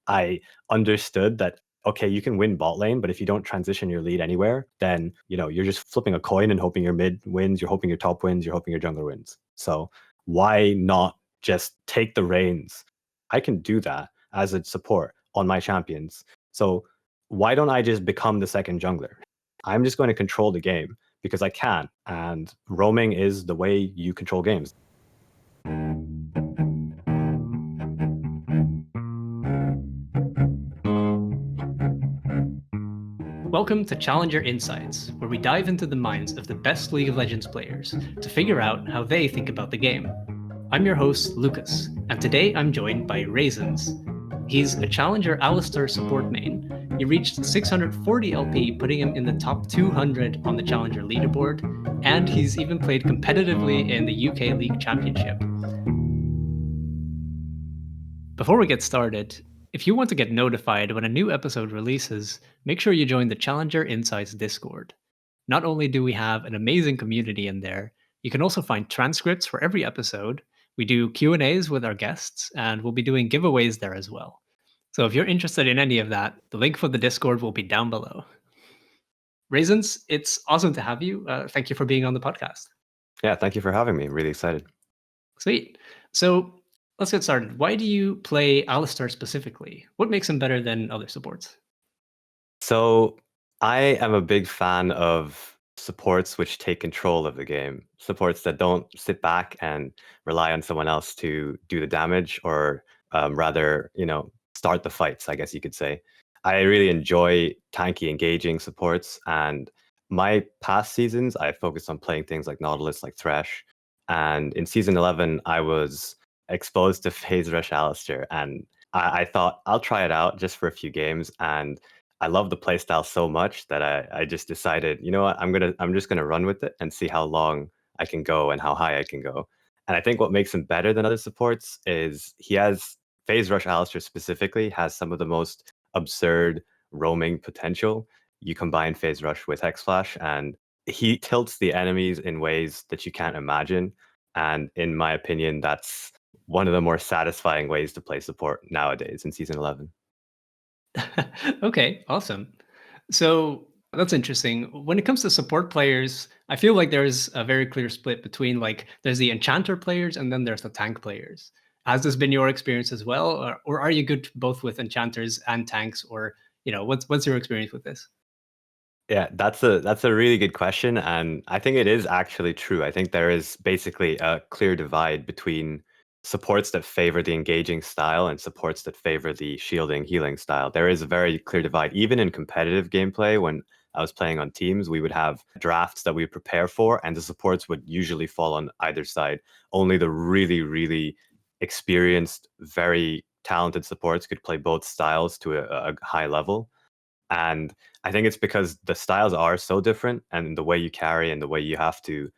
I understood that, okay, you can win bot lane, but if you don't transition your lead anywhere, then, you're just flipping a coin and hoping your mid wins, you're hoping your top wins, you're hoping your jungler wins. So why not just take the reins? I can do that as a support on my champions. So why don't I just become the second jungler? I'm just going to control the game because I can. And roaming is the way you control games. Welcome to Challenger Insights, where we dive into the minds of the best League of Legends players to figure out how they think about the game. I'm your host, Lucas, and today I'm joined by Raizins. He's a Challenger Alistar support main. He reached 640 LP, putting him in the top 200 on the Challenger leaderboard, and he's even played competitively in the UK League Championship. Before we get started, if you want to get notified when a new episode releases, make sure you join the Challenger Insights Discord. Not only do we have an amazing community in there, you can also find transcripts for every episode. We do Q&As with our guests, and we'll be doing giveaways there as well. So if you're interested in any of that, the link for the Discord will be down below. Raizins, it's awesome to have you. Thank you for being on the podcast. Yeah, thank you for having me. Really excited. Sweet. So let's get started. Why do you play Alistar specifically? What makes him better than other supports? So I am a big fan of supports which take control of the game. Supports that don't sit back and rely on someone else to do the damage, or rather, start the fights, I guess you could say. I really enjoy tanky, engaging supports. And my past seasons, I focused on playing things like Nautilus, like Thresh. And in season 11, I was exposed to Phase Rush Alistar. And I thought I'll try it out just for a few games. And I love the playstyle so much that I just decided, you know what, I'm just gonna run with it and see how long I can go and how high I can go. And I think what makes him better than other supports is he has Phase Rush Alistar specifically has some of the most absurd roaming potential. You combine Phase Rush with Hex Flash, and he tilts the enemies in ways that you can't imagine. And in my opinion, that's one of the more satisfying ways to play support nowadays in season 11. Okay, awesome. So that's interesting. When it comes to support players, I feel like there's a very clear split between there's the enchanter players and then there's the tank players. Has this been your experience as well, or are you good both with enchanters and tanks, or what's your experience with this? Yeah, that's a really good question, and I think it is actually true. I think there is basically a clear divide between supports that favor the engaging style and supports that favor the shielding, healing style. There is a very clear divide. Even in competitive gameplay, when I was playing on teams, we would have drafts that we would prepare for, and the supports would usually fall on either side. Only the really, really experienced, very talented supports could play both styles to a high level. And I think it's because the styles are so different, and the way you carry and the way you have to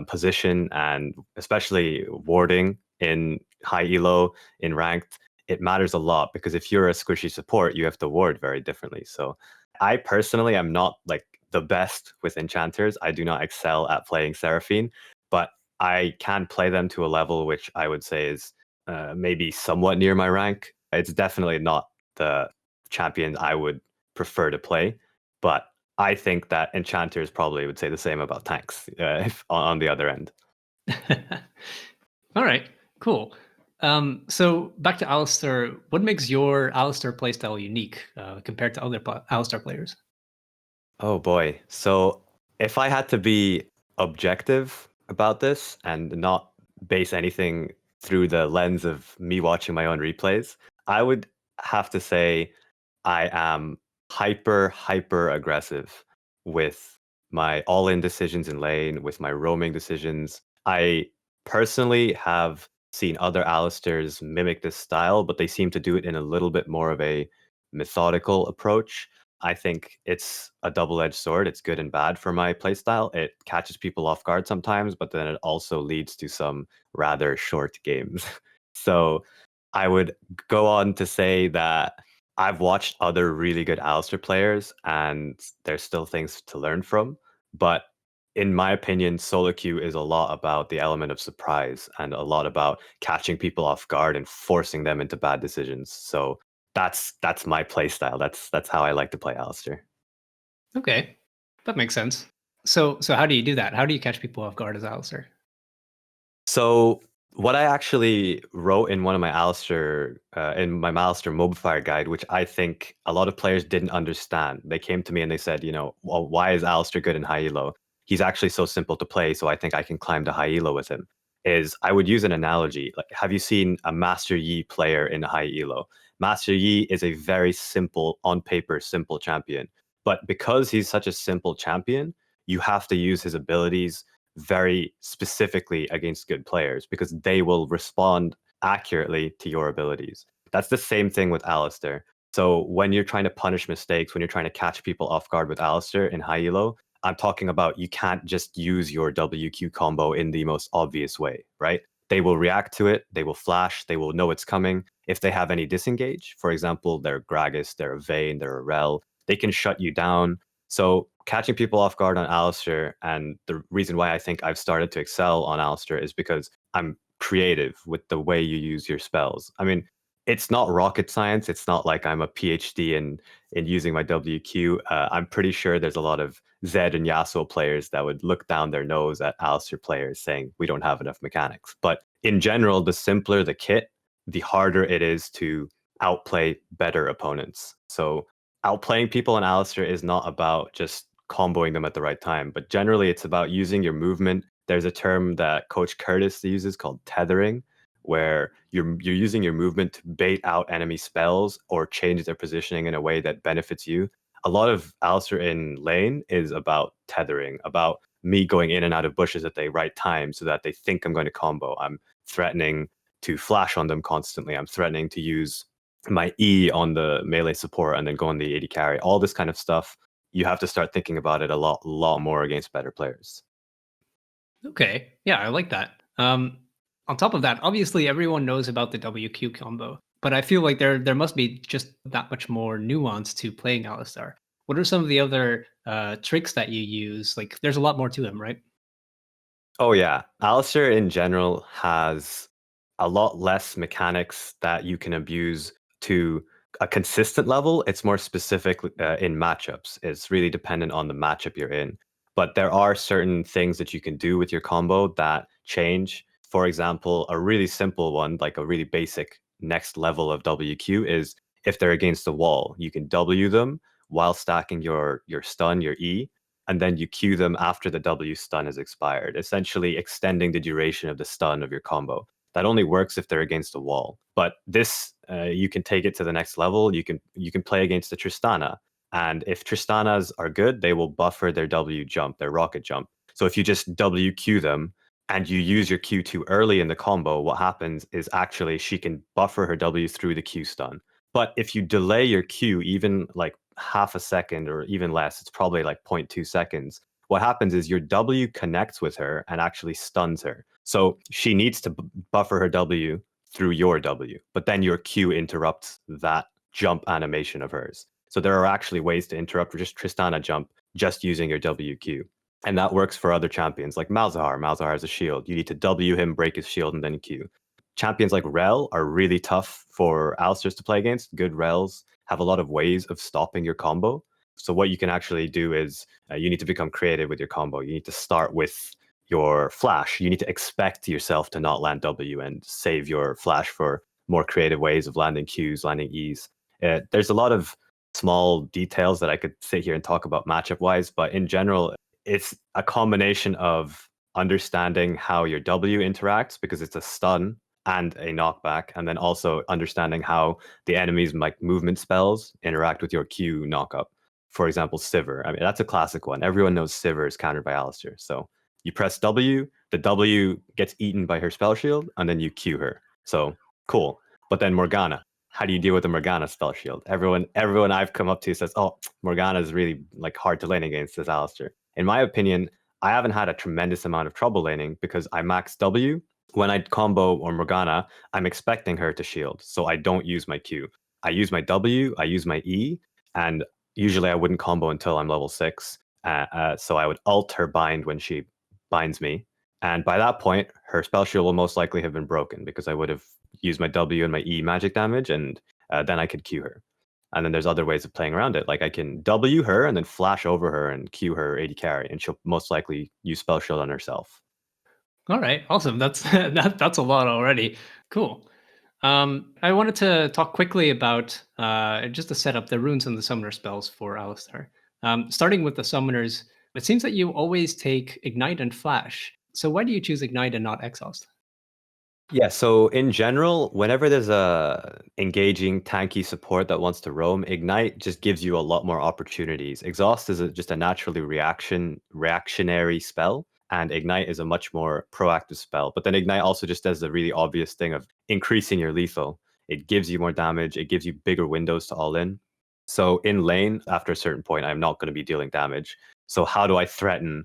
position, and especially warding in high elo, in ranked, it matters a lot, because if you're a squishy support, you have to ward very differently. So I personally am not like the best with enchanters. I do not excel at playing Seraphine, but I can play them to a level which I would say is maybe somewhat near my rank. It's definitely not the champion I would prefer to play, but I think that enchanters probably would say the same about tanks if on the other end. All right, cool. So back to Alistar, what makes your Alistar playstyle unique compared to other Alistar players? Oh boy. So if I had to be objective about this and not base anything through the lens of me watching my own replays, I would have to say I am hyper aggressive with my all-in decisions in lane, with my roaming decisions. I personally have seen other Alistars mimic this style, but they seem to do it in a little bit more of a methodical approach. I think it's a double-edged sword. It's good and bad for my playstyle. It catches people off guard sometimes, but then it also leads to some rather short games. So I would go on to say that I've watched other really good Alistar players, and there's still things to learn from. But in my opinion, solo queue is a lot about the element of surprise and a lot about catching people off guard and forcing them into bad decisions. So That's my play style. That's how I like to play Alistar. Okay, that makes sense. So how do you do that? How do you catch people off guard as Alistair? So what I actually wrote in one of my Alistair mobile guide, which I think a lot of players didn't understand. They came to me and they said, well, why is Alistair good in high elo? He's actually so simple to play, so I think I can climb to high elo with him. Is I would use an analogy. Like, have you seen a Master Yi player in high elo? Master Yi is a very simple, on paper, simple champion. But because he's such a simple champion, you have to use his abilities very specifically against good players because they will respond accurately to your abilities. That's the same thing with Alistair. So when you're trying to punish mistakes, when you're trying to catch people off guard with Alistair in high elo, I'm talking about you can't just use your WQ combo in the most obvious way, right? They will react to it, they will flash, they will know it's coming. If they have any disengage, for example, they're Gragas, they're a Vayne, they're a Rel, they can shut you down. So catching people off guard on Alistair, and the reason why I think I've started to excel on Alistair is because I'm creative with the way you use your spells. I mean, it's not rocket science. It's not like I'm a PhD in using my WQ. I'm pretty sure there's a lot of Zed and Yasuo players that would look down their nose at Alistair players saying we don't have enough mechanics. But in general, the simpler the kit, the harder it is to outplay better opponents. So outplaying people on Alistair is not about just comboing them at the right time, but generally it's about using your movement. There's a term that Coach Curtis uses called tethering, where you're using your movement to bait out enemy spells or change their positioning in a way that benefits you. A lot of Alistair in lane is about tethering, about me going in and out of bushes at the right time so that they think I'm going to combo. I'm threatening to flash on them constantly. I'm threatening to use my E on the melee support and then go on the AD carry. All this kind of stuff, you have to start thinking about it a lot more against better players. Okay, yeah, I like that. On top of that, obviously everyone knows about the WQ combo, but I feel like there must be just that much more nuance to playing Alistar. What are some of the other tricks that you use? Like, there's a lot more to him, right? Oh yeah, Alistair in general has a lot less mechanics that you can abuse to a consistent level. It's more specific in matchups. It's really dependent on the matchup you're in. But there are certain things that you can do with your combo that change. For example, a really simple one, like a really basic next level of WQ is if they're against the wall, you can W them while stacking your stun, your E, and then you Q them after the W stun has expired, essentially extending the duration of the stun of your combo. That only works if they're against a wall. But this, you can take it to the next level. You can play against the Tristana, and if Tristanas are good, they will buffer their W jump, their rocket jump. So if you just WQ them and you use your Q too early in the combo, what happens is actually she can buffer her W through the Q stun. But if you delay your Q even like half a second or even less, it's probably like 0.2 seconds. What happens is your W connects with her and actually stuns her. So she needs to buffer her W through your W, but then your Q interrupts that jump animation of hers. So there are actually ways to interrupt just Tristana jump just using your WQ. And that works for other champions like Malzahar. Malzahar has a shield. You need to W him, break his shield, and then Q. Champions like Rel are really tough for Alistairs to play against. Good Rels have a lot of ways of stopping your combo. So what you can actually do is you need to become creative with your combo. You need to start with your flash. You need to expect yourself to not land W and save your flash for more creative ways of landing Qs, landing Es. There's a lot of small details that I could sit here and talk about matchup wise, but in general, it's a combination of understanding how your W interacts because it's a stun and a knockback, and then also understanding how the enemy's like movement spells interact with your Q knockup. For example, Sivir. I mean, that's a classic one. Everyone knows Sivir is countered by Alistar. So you press W, the W gets eaten by her spell shield, and then you Q her. So cool. But then Morgana. How do you deal with the Morgana spell shield? Everyone I've come up to says, "Oh, Morgana is really like hard to lane against this Alistar." In my opinion, I haven't had a tremendous amount of trouble laning because I max W. When I combo or Morgana, I'm expecting her to shield, so I don't use my Q. I use my W, I use my E, and usually I wouldn't combo until I'm level 6. So I would ult her bind when she binds me, and by that point, her spell shield will most likely have been broken because I would have used my W and my E magic damage, and then I could Q her. And then there's other ways of playing around it. Like I can W her and then flash over her and Q her AD carry, and she'll most likely use spell shield on herself. All right, awesome. That's that's a lot already. Cool. I wanted to talk quickly about just to set up the runes and the summoner spells for Alistar. Starting with the summoners, it seems that you always take Ignite and Flash. So why do you choose Ignite and not Exhaust? Yeah, so in general, whenever there's a engaging tanky support that wants to roam, Ignite just gives you a lot more opportunities. Exhaust is just a naturally reactionary spell, and Ignite is a much more proactive spell. But then Ignite also just does the really obvious thing of increasing your lethal. It gives you more damage, it gives you bigger windows to all in. So in lane, after a certain point, I'm not going to be dealing damage. So how do I threaten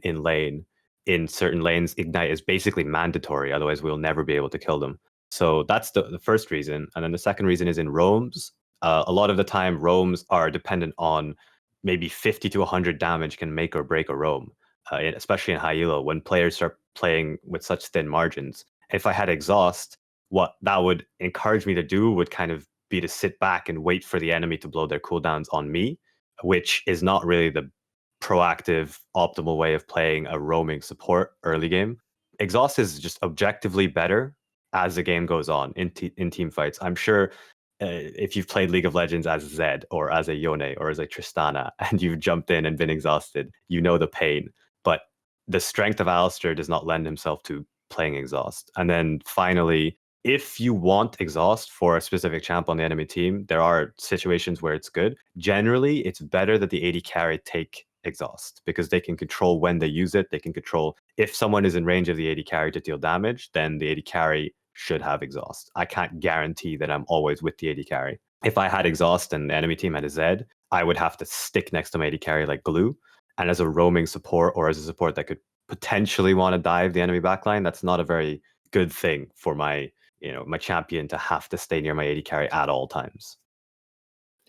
in lane? In certain lanes, Ignite is basically mandatory. Otherwise, we'll never be able to kill them. So that's the first reason. And then the second reason is in roams. A lot of the time, roams are dependent on maybe 50 to 100 damage can make or break a roam, especially in high elo when players start playing with such thin margins. If I had exhaust, what that would encourage me to do would kind of be to sit back and wait for the enemy to blow their cooldowns on me, which is not really the proactive, optimal way of playing a roaming support early game. Exhaust is just objectively better as the game goes on in team fights. I'm sure if you've played League of Legends as Zed or as a Yone or as a Tristana and you've jumped in and been exhausted, you know the pain. But the strength of Alistar does not lend himself to playing exhaust. And then finally, if you want exhaust for a specific champ on the enemy team, there are situations where it's good. Generally, it's better that the AD carry take exhaust because they can control when they use it. They can control if someone is in range of the AD carry to deal damage, then the AD carry should have exhaust. I can't guarantee that I'm always with the AD carry. If I had exhaust and the enemy team had a Zed, I would have to stick next to my AD carry like glue. And as a roaming support or as a support that could potentially want to dive the enemy backline, that's not a very good thing for my champion to have to stay near my AD carry at all times.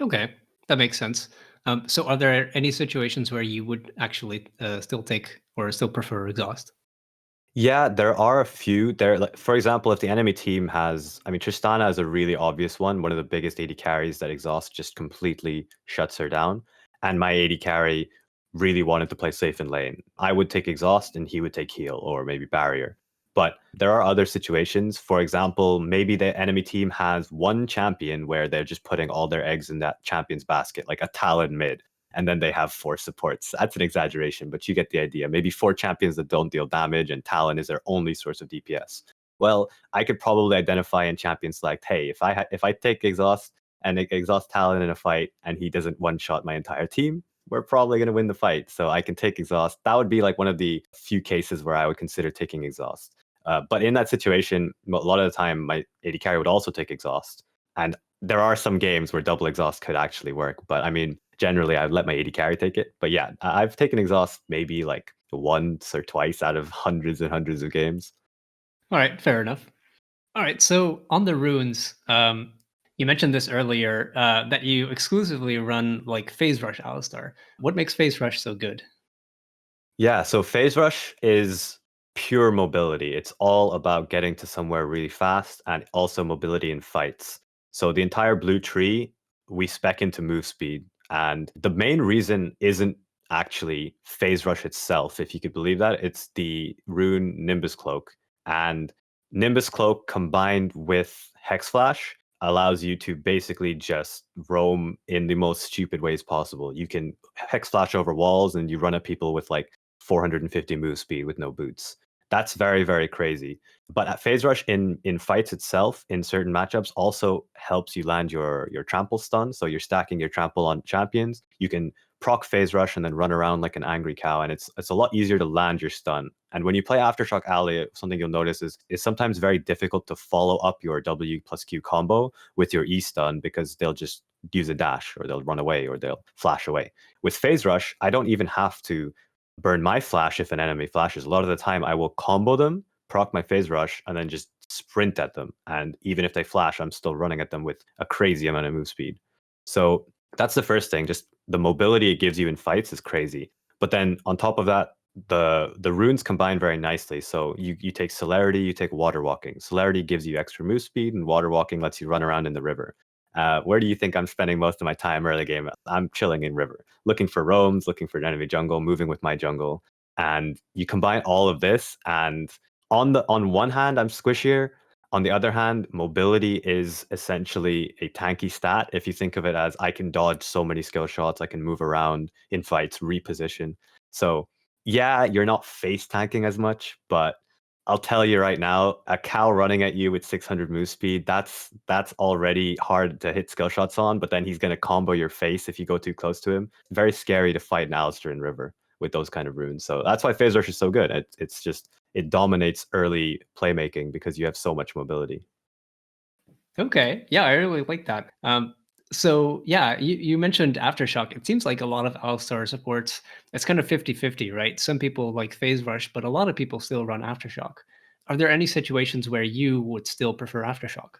Okay, that makes sense. So are there any situations where you would actually still take or still prefer Exhaust? Yeah, there are a few. There, like, for example, if the enemy team has, I mean, Tristana is a really obvious one of the biggest AD carries that exhaust just completely shuts her down. And my AD carry really wanted to play safe in lane. I would take exhaust and he would take heal or maybe barrier. But there are other situations. For example, maybe the enemy team has one champion where they're just putting all their eggs in that champion's basket, like a Talon mid, and then they have 4 supports. That's an exaggeration, but you get the idea. Maybe 4 champions that don't deal damage, and Talon is their only source of DPS. Well, I could probably identify in champion select, hey, if I take exhaust and exhaust Talon in a fight, and he doesn't one shot my entire team, we're probably going to win the fight. So I can take exhaust. That would be like one of the few cases where I would consider taking exhaust. But in that situation, a lot of the time, my AD carry would also take exhaust. And there are some games where double exhaust could actually work. But I mean, generally, I'd let my AD carry take it. But yeah, I've taken exhaust maybe like once or twice out of hundreds and hundreds of games. All right, fair enough. All right, so on the runes, you mentioned this earlier that you exclusively run like Phase Rush Alistar. What makes Phase Rush so good? Yeah, so phase rush is pure mobility. It's all about getting to somewhere really fast and also mobility in fights. So the entire blue tree, we spec into move speed. And the main reason isn't actually phase rush itself, if you could believe that. It's the rune Nimbus Cloak. And Nimbus Cloak combined with Hex Flash allows you to basically just roam in the most stupid ways possible. You can Hex Flash over walls and you run at people with like 450 move speed with no boots. That's very, very crazy. But at phase rush in fights itself, in certain matchups, also helps you land your trample stun. So you're stacking your trample on champions. You can proc phase rush and then run around like an angry cow, and it's a lot easier to land your stun. And when you play Aftershock Alley, something you'll notice is sometimes very difficult to follow up your W plus Q combo with your E stun because they'll just use a dash or they'll run away or they'll flash away. With phase rush, I don't even have to burn my flash if an enemy flashes. A lot of the time, I will combo them, proc my phase rush, and then just sprint at them. And even if they flash, I'm still running at them with a crazy amount of move speed. So that's the first thing. Just the mobility it gives you in fights is crazy. But then on top of that, the runes combine very nicely. So you take celerity, you take water walking. Celerity gives you extra move speed, and water walking lets you run around in the river. Where do you think I'm spending most of my time early game? I'm chilling in river, looking for roams, looking for enemy jungle, moving with my jungle. And you combine all of this, and on one hand, I'm squishier. On the other hand, mobility is essentially a tanky stat. If you think of it as I can dodge so many skill shots, I can move around in fights, reposition. So yeah, you're not face tanking as much, but I'll tell you right now, a cow running at you with 600 move speed, that's already hard to hit skill shots on, but then he's going to combo your face if you go too close to him. Very scary to fight an Alistar in River with those kind of runes. So that's why Phase Rush is so good. It's just, it dominates early playmaking because you have so much mobility. Okay. Yeah, I really like that. So yeah, you mentioned Aftershock. It seems like a lot of Alistar supports, it's kind of 50-50, right? Some people like Phase Rush, but a lot of people still run Aftershock. Are there any situations where you would still prefer Aftershock?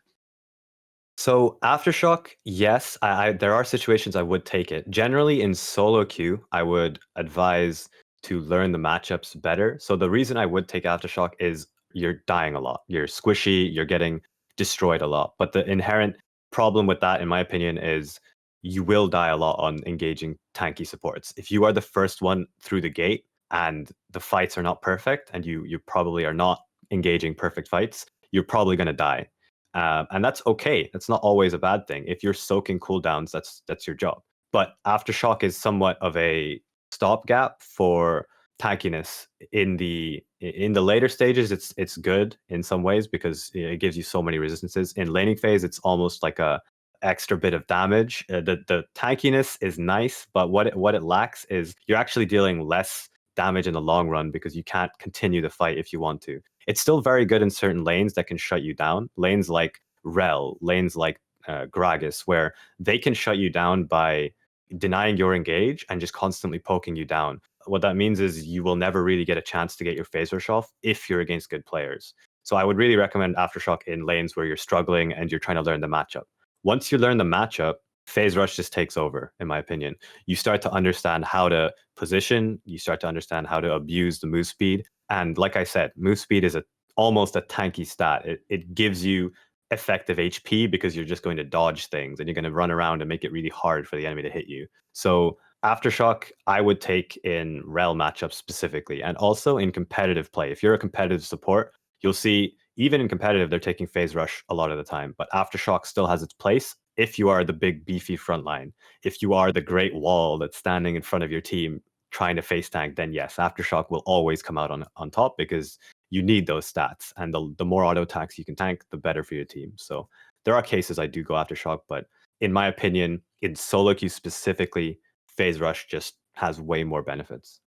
So Aftershock, yes, there are situations I would take it. Generally in solo queue, I would advise to learn the matchups better. So the reason I would take Aftershock is you're dying a lot. You're squishy, you're getting destroyed a lot. But the inherent problem with that, in my opinion, is you will die a lot on engaging tanky supports. If you are the first one through the gate and the fights are not perfect and you probably are not engaging perfect fights, you're probably going to die. And that's okay. That's not always a bad thing. If you're soaking cooldowns, that's your job. But Aftershock is somewhat of a stopgap for tankiness in the later stages. It's good in some ways because it gives you so many resistances. In laning phase, it's almost like a extra bit of damage. The tankiness is nice, but what it lacks is you're actually dealing less damage in the long run because you can't continue the fight if you want to. It's still very good in certain lanes that can shut you down. Lanes like Rel, lanes like Gragas, where they can shut you down by denying your engage and just constantly poking you down. What that means is you will never really get a chance to get your phase rush off if you're against good players. So I would really recommend Aftershock in lanes where you're struggling and you're trying to learn the matchup. Once you learn the matchup, phase rush just takes over, in my opinion. You start to understand how to position, you start to understand how to abuse the move speed. And like I said, move speed is almost a tanky stat. It gives you effective HP because you're just going to dodge things and you're going to run around and make it really hard for the enemy to hit you. So Aftershock, I would take in rel matchups specifically, and also in competitive play. If you're a competitive support, you'll see even in competitive, they're taking phase rush a lot of the time. But Aftershock still has its place if you are the big beefy front line. If you are the great wall that's standing in front of your team trying to face tank, then yes, Aftershock will always come out on top because you need those stats. And the more auto attacks you can tank, the better for your team. So there are cases I do go Aftershock, but in my opinion, in solo queue specifically, phase rush just has way more benefits.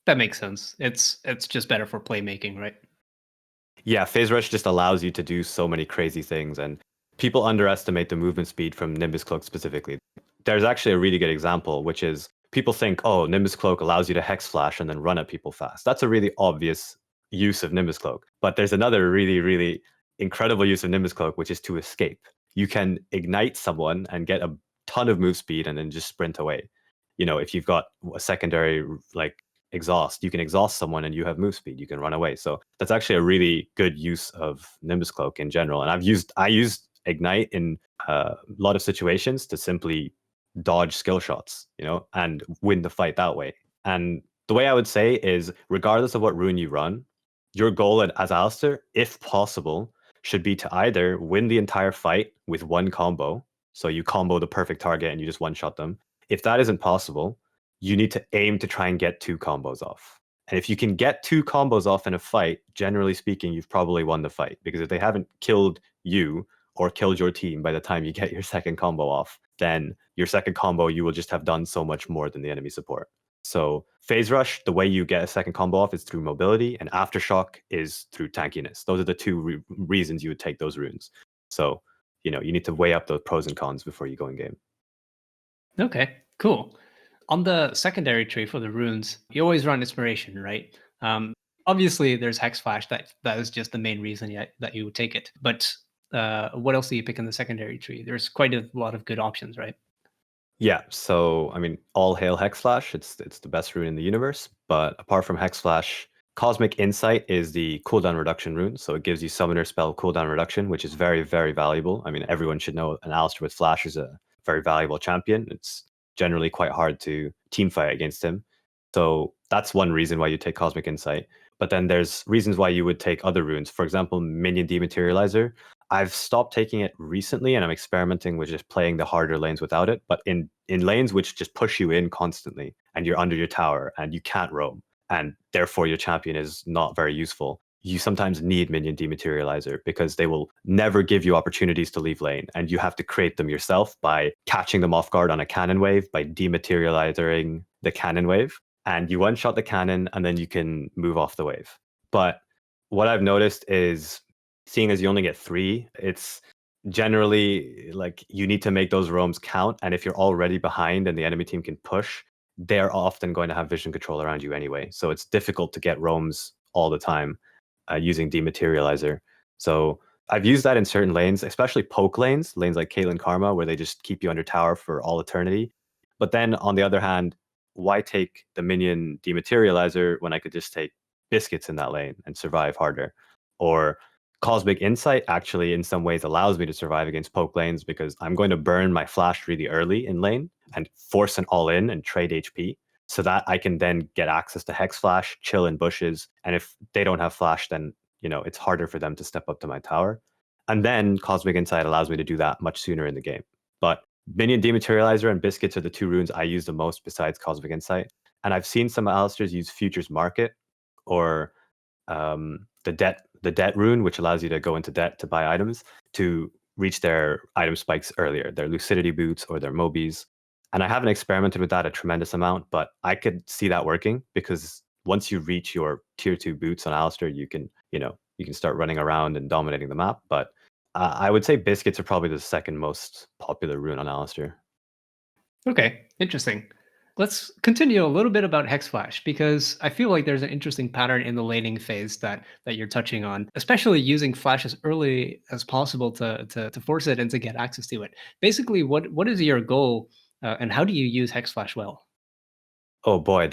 That makes sense. It's just better for playmaking, right? Yeah, phase rush just allows you to do so many crazy things, and people underestimate the movement speed from Nimbus Cloak specifically. There's actually a really good example, which is people think, oh, Nimbus Cloak allows you to Hex Flash and then run at people fast. That's a really obvious use of Nimbus Cloak. But there's another really, really incredible use of Nimbus Cloak, which is to escape. You can ignite someone and get a ton of move speed and then just sprint away. You know, if you've got a secondary like exhaust, you can exhaust someone and you have move speed, you can run away. So that's actually a really good use of Nimbus Cloak in general. And I used ignite in a lot of situations to simply dodge skill shots, you know, and win the fight that way. And the way I would say is regardless of what rune you run, your goal as Alistar, if possible, should be to either win the entire fight with one combo, so you combo the perfect target and you just one shot them. If that isn't possible, you need to aim to try and get two combos off. And if you can get two combos off in a fight, generally speaking, you've probably won the fight. Because if they haven't killed you or killed your team by the time you get your second combo off, then your second combo, you will just have done so much more than the enemy support. So phase rush, the way you get a second combo off is through mobility, and aftershock is through tankiness. Those are the two reasons you would take those runes. So, you know, you need to weigh up the pros and cons before you go in game. Okay, cool. On the secondary tree for the runes, you always run inspiration, right? Obviously, there's Hex Flash. That is just the main reason that you would take it. But what else do you pick in the secondary tree? There's quite a lot of good options, right? Yeah, so I mean, all hail Hex Flash. It's the best rune in the universe. But apart from Hex Flash, Cosmic Insight is the cooldown reduction rune. So it gives you summoner spell cooldown reduction, which is very, very valuable. I mean, everyone should know an Alistar with Flash is a very valuable champion. It's generally quite hard to team fight against him. So that's one reason why you take Cosmic Insight. But then there's reasons why you would take other runes. For example, Minion Dematerializer. I've stopped taking it recently, and I'm experimenting with just playing the harder lanes without it. But in lanes which just push you in constantly, and you're under your tower, and you can't roam, and therefore your champion is not very useful, you sometimes need Minion Dematerializer because they will never give you opportunities to leave lane, and you have to create them yourself by catching them off guard on a cannon wave, by dematerializing the cannon wave, and you one-shot the cannon, and then you can move off the wave. But what I've noticed is, seeing as you only get 3, it's generally like you need to make those roams count. And if you're already behind and the enemy team can push, they're often going to have vision control around you anyway. So it's difficult to get roams all the time using Dematerializer. So I've used that in certain lanes, especially poke lanes like Caitlyn Karma, where they just keep you under tower for all eternity. But then on the other hand, why take the minion Dematerializer when I could just take biscuits in that lane and survive harder? Or Cosmic Insight actually in some ways allows me to survive against poke lanes because I'm going to burn my flash really early in lane and force an all-in and trade HP so that I can then get access to Hex Flash, chill in bushes, and if they don't have flash, then it's harder for them to step up to my tower. And then Cosmic Insight allows me to do that much sooner in the game. But Minion Dematerializer and Biscuits are the 2 runes I use the most besides Cosmic Insight. And I've seen some Alistars use Futures Market or the debt rune, which allows you to go into debt to buy items to reach their item spikes earlier, their lucidity boots or their mobies. And I haven't experimented with that a tremendous amount, but I could see that working because once you reach your tier 2 boots on Alistar, you can start running around and dominating the map. But I would say biscuits are probably the second most popular rune on Alistar. Okay, interesting. Let's continue a little bit about Hex Flash because I feel like there's an interesting pattern in the laning phase that you're touching on, especially using Flash as early as possible to force it and to get access to it. Basically, what is your goal, and how do you use Hex Flash well? Oh boy,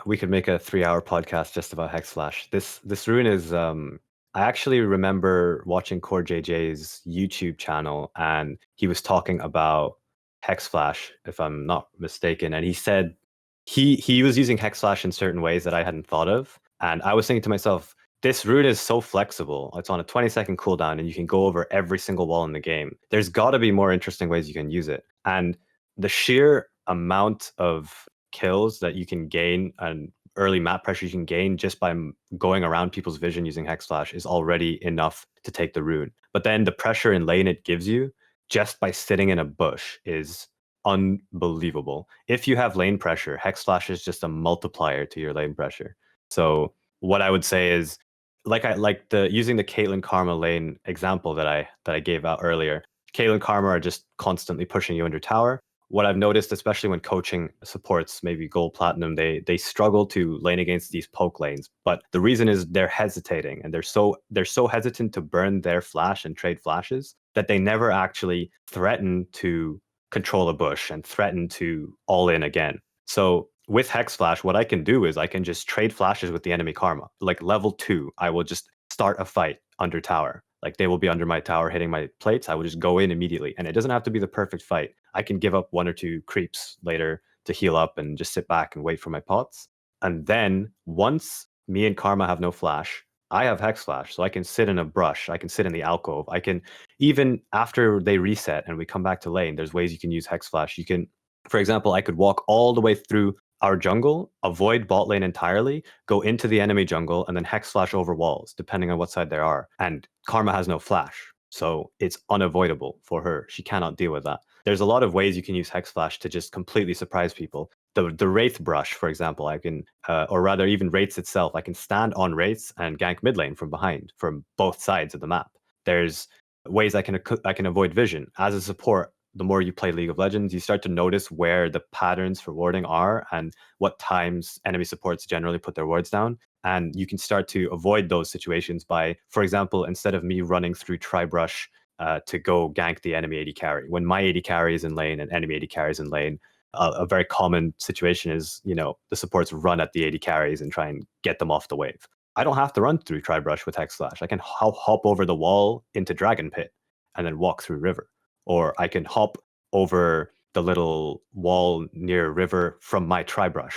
we could make a 3-hour podcast just about Hex Flash. This rune is I actually remember watching Core JJ's YouTube channel and he was talking about Hex Flash, if I'm not mistaken, and he said he was using Hex Flash in certain ways that I hadn't thought of. And I was thinking to myself, this rune is so flexible. It's on a 20-second cooldown and you can go over every single wall in the game. There's got to be more interesting ways you can use it. And the sheer amount of kills that you can gain and early map pressure you can gain just by going around people's vision using Hex Flash is already enough to take the rune. But then the pressure in lane it gives you just by sitting in a bush is unbelievable. If you have lane pressure, Hex Flash is just a multiplier to your lane pressure. So what I would say is, using the Caitlyn Karma lane example that I gave out earlier. Caitlyn Karma are just constantly pushing you under tower. What I've noticed, especially when coaching supports, maybe gold platinum, they struggle to lane against these poke lanes. But the reason is they're hesitating and they're so hesitant to burn their flash and trade flashes that they never actually threaten to control a bush and threaten to all in again. So with Hex Flash, what I can do is I can just trade flashes with the enemy Karma. Like level 2, I will just start a fight under tower. Like they will be under my tower hitting my plates. I will just go in immediately. And it doesn't have to be the perfect fight. I can give up 1 or 2 creeps later to heal up and just sit back and wait for my pots. And then once me and Karma have no flash, I have Hex Flash. So I can sit in a brush. I can sit in the alcove. I can, even after they reset and we come back to lane, there's ways you can use Hex Flash. You can, for example, I could walk all the way through our jungle, avoid bot lane entirely, go into the enemy jungle, and then Hex Flash over walls, depending on what side they are. And Karma has no flash, so it's unavoidable for her. She cannot deal with that. There's a lot of ways you can use Hex Flash to just completely surprise people. The Wraith brush, for example, I can, or rather even Wraiths itself, I can stand on Wraiths and gank mid lane from behind, from both sides of the map. There's ways I can avoid vision. As a support, the more you play League of Legends, you start to notice where the patterns for warding are and what times enemy supports generally put their wards down. And you can start to avoid those situations by, for example, instead of me running through Tribrush to go gank the enemy AD carry. When my AD carry is in lane and enemy AD carry is in lane, a very common situation is, the supports run at the AD carries and try and get them off the wave. I don't have to run through Tribrush with Hex Flash. I can hop over the wall into Dragon Pit and then walk through River. Or I can hop over the little wall near River from my Tribrush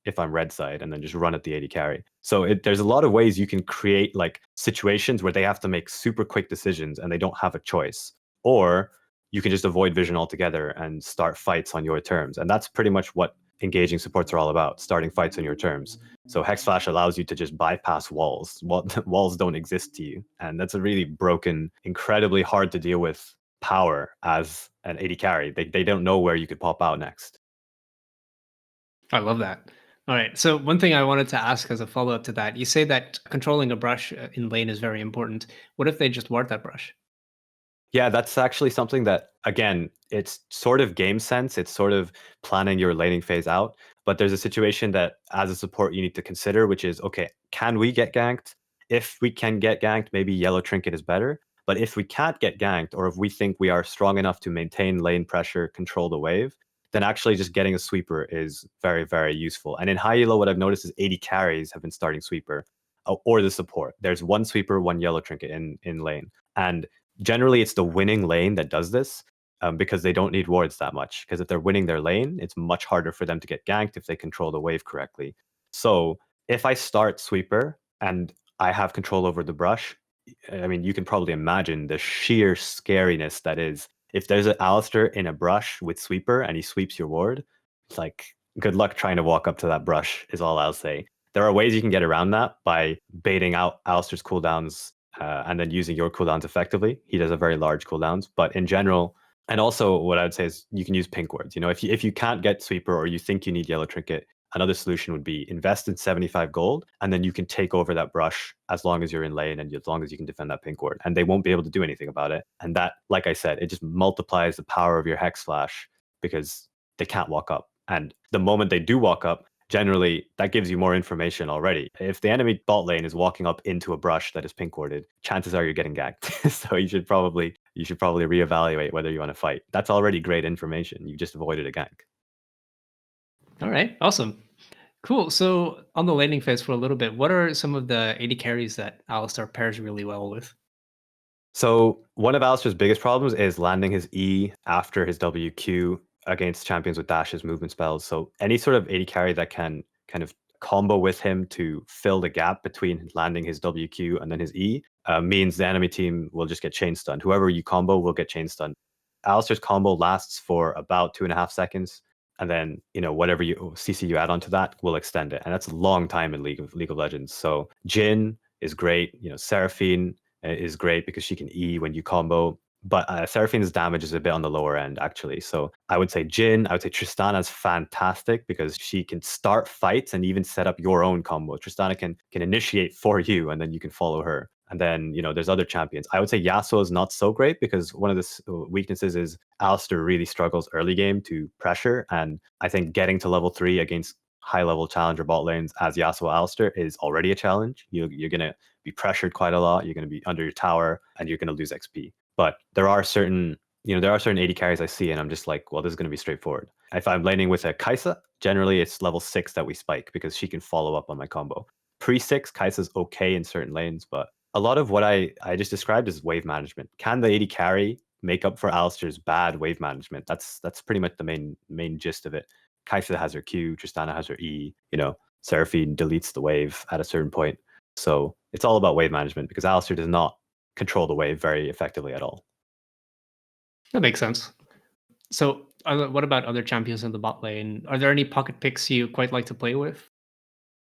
if I'm red side, and then just run at the AD carry. So there's a lot of ways you can create like situations where they have to make super quick decisions and they don't have a choice. Or you can just avoid vision altogether and start fights on your terms. And that's pretty much what engaging supports are all about, starting fights on your terms. So Hex Flash allows you to just bypass walls. Walls don't exist to you. And that's a really broken, incredibly hard to deal with power as an AD carry. They don't know where you could pop out next. I love that. All right. So one thing I wanted to ask as a follow-up to that, you say that controlling a brush in lane is very important. What if they just ward that brush? Yeah, that's actually something that, again, it's sort of game sense. It's sort of planning your laning phase out. But there's a situation that as a support you need to consider, which is, okay, can we get ganked? If we can get ganked, maybe yellow trinket is better. But if we can't get ganked, or if we think we are strong enough to maintain lane pressure, control the wave, then actually just getting a sweeper is very, very useful. And in high elo, what I've noticed is 80 carries have been starting sweeper or the support. There's one sweeper, one yellow trinket in lane. And generally, it's the winning lane that does this because they don't need wards that much. Because if they're winning their lane, it's much harder for them to get ganked if they control the wave correctly. So if I start sweeper and I have control over the brush, I mean, you can probably imagine the sheer scariness that is. If there's an Alistar in a brush with sweeper and he sweeps your ward, it's like, good luck trying to walk up to that brush, is all I'll say. There are ways you can get around that by baiting out Alistar's cooldowns and then using your cooldowns effectively. He does a very large cooldowns, but in general, and also what I would say is you can use pink wards. If you can't get sweeper or you think you need yellow trinket, another solution would be invest in 75 gold, and then you can take over that brush as long as you're in lane and as long as you can defend that pink ward, and they won't be able to do anything about it. And that, like I said, it just multiplies the power of your Hex Flash because they can't walk up. And the moment they do walk up, generally that gives you more information already. If the enemy bot lane is walking up into a brush that is pink warded, chances are you're getting ganked. So you should probably reevaluate whether you want to fight. That's already great information. You just avoided a gank. All right. Awesome. Cool. So on the laning phase for a little bit, what are some of the AD carries that Alistar pairs really well with? So one of Alistar's biggest problems is landing his E after his WQ against champions with dashes, movement spells. So any sort of AD carry that can kind of combo with him to fill the gap between landing his WQ and then his E means the enemy team will just get chain stunned. Whoever you combo will get chain stunned. Alistar's combo lasts for about 2.5 seconds, and then whatever CC you add onto that will extend it, and that's a long time in League of Legends. So Jhin is great. Seraphine is great because she can E when you combo. But Seraphine's damage is a bit on the lower end, actually. So I would say Jhin, I would say Tristana's fantastic because she can start fights and even set up your own combo. Tristana can initiate for you, and then you can follow her. And then, there's other champions. I would say Yasuo is not so great because one of the weaknesses is Alistar really struggles early game to pressure. And I think getting to level 3 against high-level challenger bot lanes as Yasuo Alistar is already a challenge. You're going to be pressured quite a lot. You're going to be under your tower, and you're going to lose XP. But there are certain AD carries I see, and I'm just like, well, this is going to be straightforward. If I'm laning with a Kai'Sa, generally it's level 6 that we spike because she can follow up on my combo. Pre-6, Kai'Sa's okay in certain lanes, but a lot of what I just described is wave management. Can the AD carry make up for Alistar's bad wave management? That's pretty much the main gist of it. Kai'Sa has her Q, Tristana has her E, Seraphine deletes the wave at a certain point. So it's all about wave management because Alistar does not control the wave very effectively at all. That makes sense. So what about other champions in the bot lane? Are there any pocket picks you quite like to play with?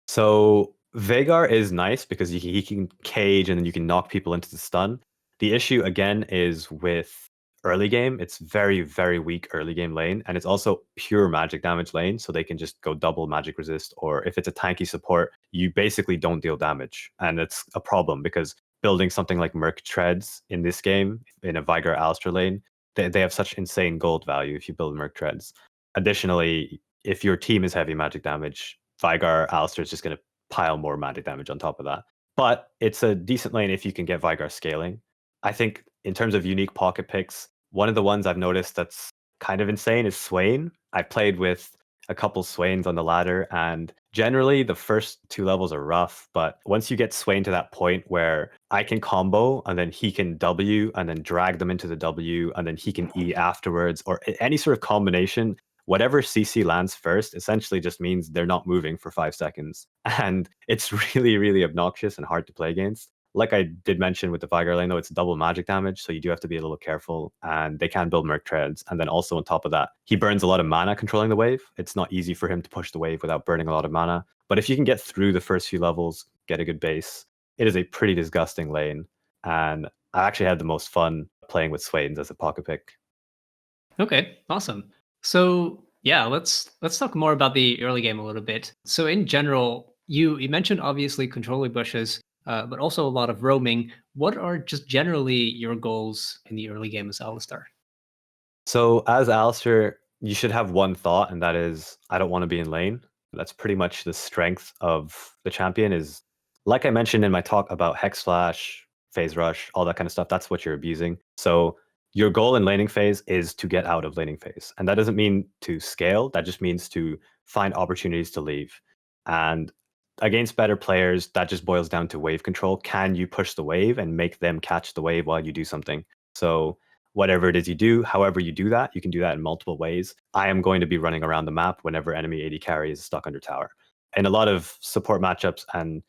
So Veigar is nice because he can cage and then you can knock people into the stun. The issue again is with early game. It's very, very weak early game lane, and it's also pure magic damage lane, so they can just go double magic resist, or if it's a tanky support, you basically don't deal damage. And it's a problem because building something like Merc Treads in this game, in a Veigar Alistar lane, they have such insane gold value if you build Merc Treads. Additionally, if your team is heavy magic damage, Veigar Alistar is just going to pile more magic damage on top of that. But it's a decent lane if you can get Veigar scaling. I think in terms of unique pocket picks, one of the ones I've noticed that's kind of insane is Swain. I've played with a couple Swains on the ladder, and generally the first 2 levels are rough, but once you get Swain to that point where I can combo and then he can W and then drag them into the W and then he can E afterwards, or any sort of combination, whatever CC lands first essentially just means they're not moving for 5 seconds. And it's really, really obnoxious and hard to play against. Like I did mention with the Vigar lane, though, it's double magic damage, so you do have to be a little careful, and they can build Merc Treads. And then also on top of that, he burns a lot of mana controlling the wave. It's not easy for him to push the wave without burning a lot of mana. But if you can get through the first few levels, get a good base, it is a pretty disgusting lane. And I actually had the most fun playing with Swains as a pocket pick. Okay, awesome. So yeah, let's talk more about the early game a little bit. So in general, you mentioned obviously controlling bushes, but also a lot of roaming. What are just generally your goals in the early game as Alistar? So as Alistar, you should have one thought, and that is, I don't want to be in lane. That's pretty much the strength of the champion is, like I mentioned in my talk about Hex Flash, Phase Rush, all that kind of stuff, that's what you're abusing. So your goal in laning phase is to get out of laning phase. And that doesn't mean to scale, that just means to find opportunities to leave. And against better players, that just boils down to wave control. Can you push the wave and make them catch the wave while you do something? So whatever it is you do, however you do that, you can do that in multiple ways. I am going to be running around the map whenever enemy AD carry is stuck under tower. In a lot of support matchups and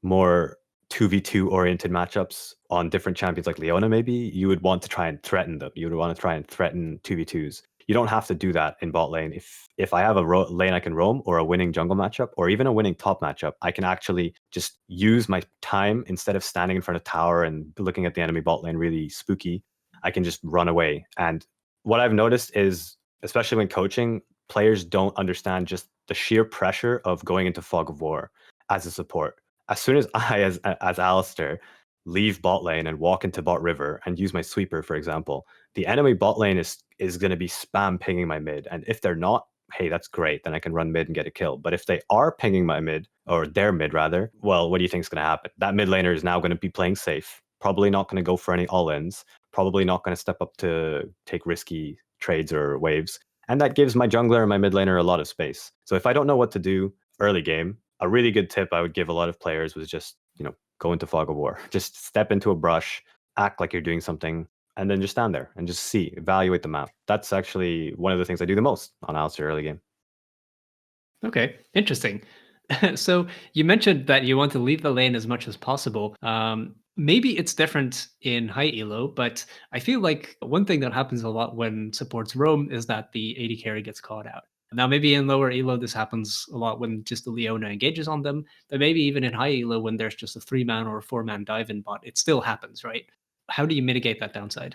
more 2v2 oriented matchups on different champions like Leona, maybe, you would want to try and threaten them. You would want to try and threaten 2v2s. You don't have to do that in bot lane. If I have a lane I can roam, or a winning jungle matchup, or even a winning top matchup, I can actually just use my time instead of standing in front of tower and looking at the enemy bot lane really spooky. I can just run away. And what I've noticed is, especially when coaching, players don't understand just the sheer pressure of going into fog of war as a support. As soon as I, as Alistar, leave bot lane and walk into bot river and use my sweeper, for example, the enemy bot lane is going to be spam pinging my mid. And if they're not, hey, that's great. Then I can run mid and get a kill. But if they are pinging my mid, or their mid rather, well, what do you think is going to happen? That mid laner is now going to be playing safe, probably not going to go for any all-ins, probably not going to step up to take risky trades or waves. And that gives my jungler and my mid laner a lot of space. So if I don't know what to do early game, a really good tip I would give a lot of players was just, go into fog of war. Just step into a brush, act like you're doing something, and then just stand there and just see, evaluate the map. That's actually one of the things I do the most on Alistar early game. Okay, interesting. So you mentioned that you want to leave the lane as much as possible. Maybe it's different in high elo, but I feel like one thing that happens a lot when supports roam is that the AD carry gets caught out. Now, maybe in lower elo, this happens a lot when just the Leona engages on them, but maybe even in high elo, when there's just a 3-man or a 4-man dive-in bot, it still happens, right? How do you mitigate that downside?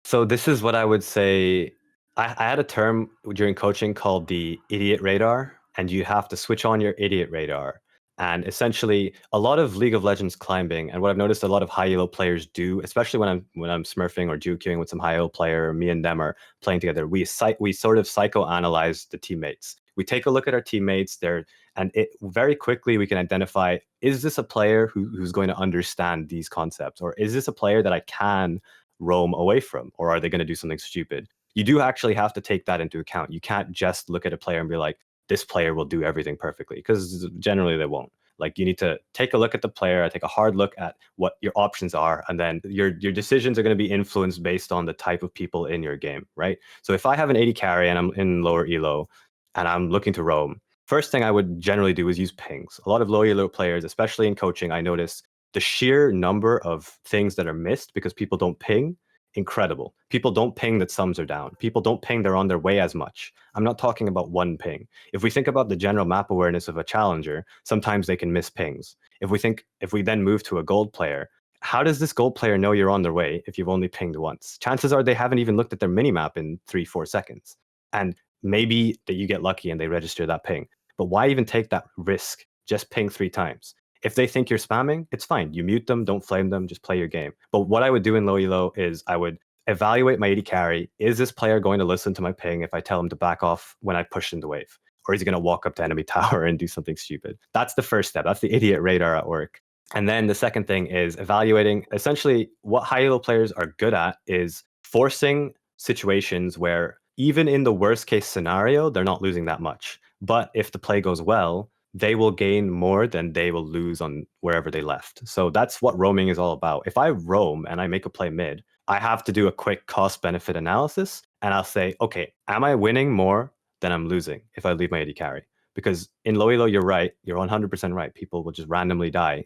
So this is what I would say. I had a term during coaching called the idiot radar, and you have to switch on your idiot radar. And essentially, a lot of League of Legends climbing, and what I've noticed a lot of high elo players do, especially when I'm smurfing or queuing with some high elo player, me and them are playing together. We sort of psychoanalyze the teammates. We take a look at our teammates there, and it very quickly we can identify: is this a player who's going to understand these concepts, or is this a player that I can roam away from, or are they going to do something stupid? You do actually have to take that into account. You can't just look at a player and be like, this player will do everything perfectly, because generally they won't. Like, you need to take a look at the player, take a hard look at what your options are, and then your decisions are going to be influenced based on the type of people in your game, right? So if I have an 80 carry and I'm in lower elo and I'm looking to roam, first thing I would generally do is use pings. A lot of low elo players, especially in coaching, I notice the sheer number of things that are missed because people don't ping. Incredible. People don't ping that sums are down. People don't ping they're on their way as much. I'm not talking about one ping. If we think about the general map awareness of a challenger, sometimes they can miss pings. If we then move to a gold player, how does this gold player know you're on their way if you've only pinged once? Chances are they haven't even looked at their minimap in 3-4 seconds. And maybe that you get lucky and they register that ping. But why even take that risk? Just ping 3 times. If they think you're spamming, it's fine. You mute them, don't flame them, just play your game. But what I would do in low elo is I would evaluate my 80 carry. Is this player going to listen to my ping if I tell him to back off when I push in the wave? Or is he going to walk up to enemy tower and do something stupid? That's the first step. That's the idiot radar at work. And then the second thing is evaluating. Essentially, what high elo players are good at is forcing situations where even in the worst case scenario, they're not losing that much. But if the play goes well, they will gain more than they will lose on wherever they left. So that's what roaming is all about. If I roam and I make a play mid, I have to do a quick cost benefit analysis and I'll say, okay, am I winning more than I'm losing if I leave my AD carry? Because in low elo, you're right. You're 100% right. People will just randomly die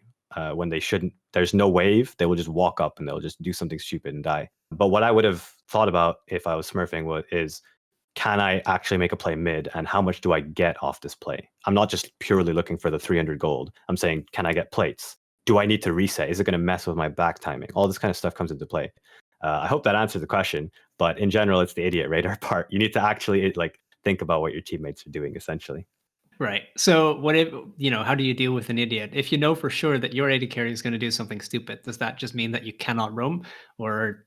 when they shouldn't. There's no wave. They will just walk up and they'll just do something stupid and die. But what I would have thought about if I was smurfing is, can I actually make a play mid and how much do I get off this play? I'm not just purely looking for the 300 gold. I'm saying, can I get plates? Do I need to reset? Is it going to mess with my back timing? All this kind of stuff comes into play. I hope that answered the question, but in general, it's the idiot radar part. You need to actually think about what your teammates are doing, essentially. Right. So what if, how do you deal with an idiot? If you know for sure that your AD carry is going to do something stupid, does that just mean that you cannot roam, or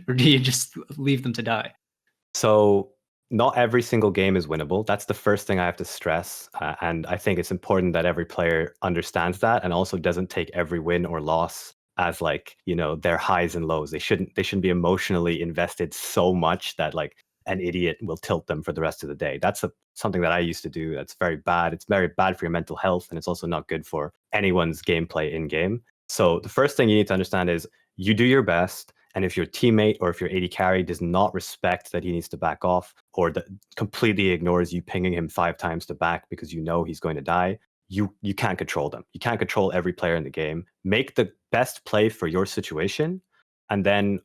or do you just leave them to die? So not every single game is winnable. That's the first thing I have to stress. And I think it's important that every player understands that and also doesn't take every win or loss as their highs and lows. They shouldn't be emotionally invested so much that an idiot will tilt them for the rest of the day. That's something that I used to do. That's very bad. It's very bad for your mental health, and it's also not good for anyone's gameplay in game. So the first thing you need to understand is you do your best. And if your teammate or if your AD carry does not respect that he needs to back off, or that completely ignores you pinging him 5 times to back because you know he's going to die, you can't control them. You can't control every player in the game. Make the best play for your situation. And then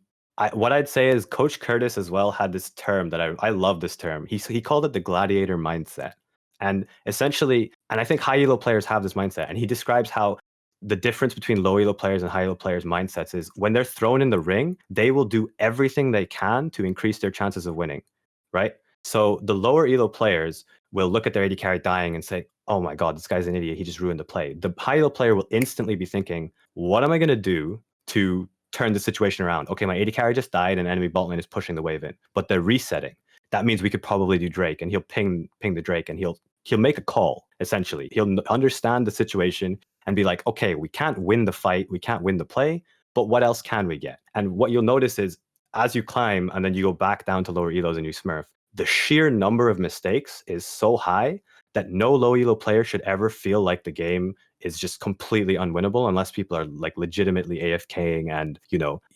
what I'd say is Coach Curtis as well had this term that I love this term. He called it the Gladiator Mindset. And essentially, and I think high elo players have this mindset. And he describes how the difference between low elo players and high elo players' mindsets is when they're thrown in the ring, they will do everything they can to increase their chances of winning, right? So the lower elo players will look at their AD carry dying and say, oh my God, this guy's an idiot. He just ruined the play. The high elo player will instantly be thinking, what am I going to do to turn the situation around? Okay, my AD carry just died and enemy bot lane is pushing the wave in, but they're resetting. That means we could probably do Drake, and he'll ping the Drake, and he'll make a call, essentially. He'll understand the situation and be like, okay, we can't win the fight, we can't win the play, but what else can we get? And what you'll notice is as you climb and then you go back down to lower elos and you smurf, the sheer number of mistakes is so high that no low elo player should ever feel like the game is just completely unwinnable unless people are legitimately AFKing and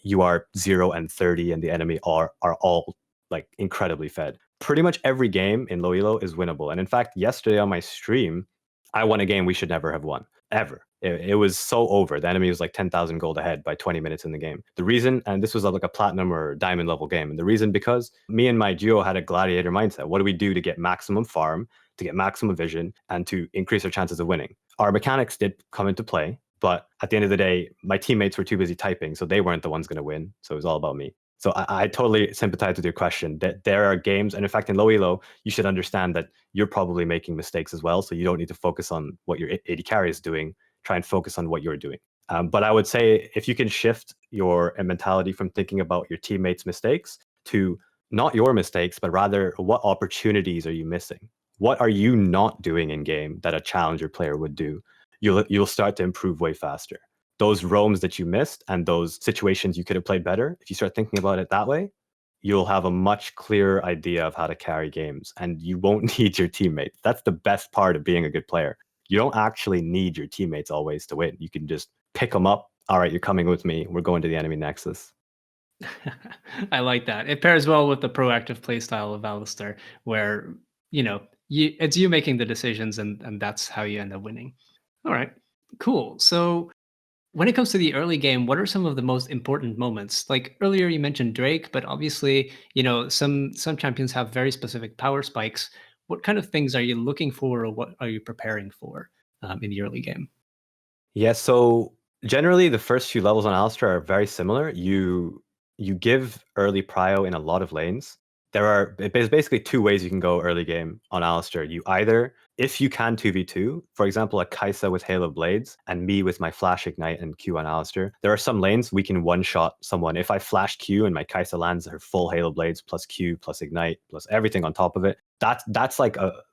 you are 0 and 30 and the enemy are all incredibly fed. Pretty much every game in low elo is winnable. And in fact, yesterday on my stream, I won a game we should never have won, ever. It was so over. The enemy was 10,000 gold ahead by 20 minutes in the game. The reason, and this was a platinum or diamond level game, and the reason because me and my duo had a gladiator mindset. What do we do to get maximum farm, to get maximum vision, and to increase our chances of winning? Our mechanics did come into play, but at the end of the day, my teammates were too busy typing, so they weren't the ones going to win. So it was all about me. So I totally sympathize with your question that there are games, and in fact, in low elo, you should understand that you're probably making mistakes as well. So you don't need to focus on what your AD carry is doing. Try and focus on what you're doing. But I would say if you can shift your mentality from thinking about your teammates' mistakes to not your mistakes, but rather what opportunities are you missing? What are you not doing in game that a challenger player would do? You'll start to improve way faster. Those roams that you missed and those situations you could have played better, if you start thinking about it that way, you'll have a much clearer idea of how to carry games, and you won't need your teammates. That's the best part of being a good player. You don't actually need your teammates always to win. You can just pick them up. All right, you're coming with me. We're going to the enemy nexus. I like that. It pairs well with the proactive playstyle of Alistar, where it's you making the decisions, and that's how you end up winning. All right, cool. So when it comes to the early game, what are some of the most important moments? Like earlier, you mentioned Drake, but obviously, some champions have very specific power spikes. What kind of things are you looking for, or what are you preparing for in the early game? Yeah, so generally the first few levels on Alistar are very similar. You give early prio in a lot of lanes. There's basically 2 ways you can go early game on Alistar. You either, if you can 2v2, for example, a Kai'Sa with Halo Blades and me with my Flash Ignite and Q on Alistar, there are some lanes we can one-shot someone. If I flash Q and my Kai'Sa lands her full Halo Blades plus Q plus Ignite plus everything on top of it, that's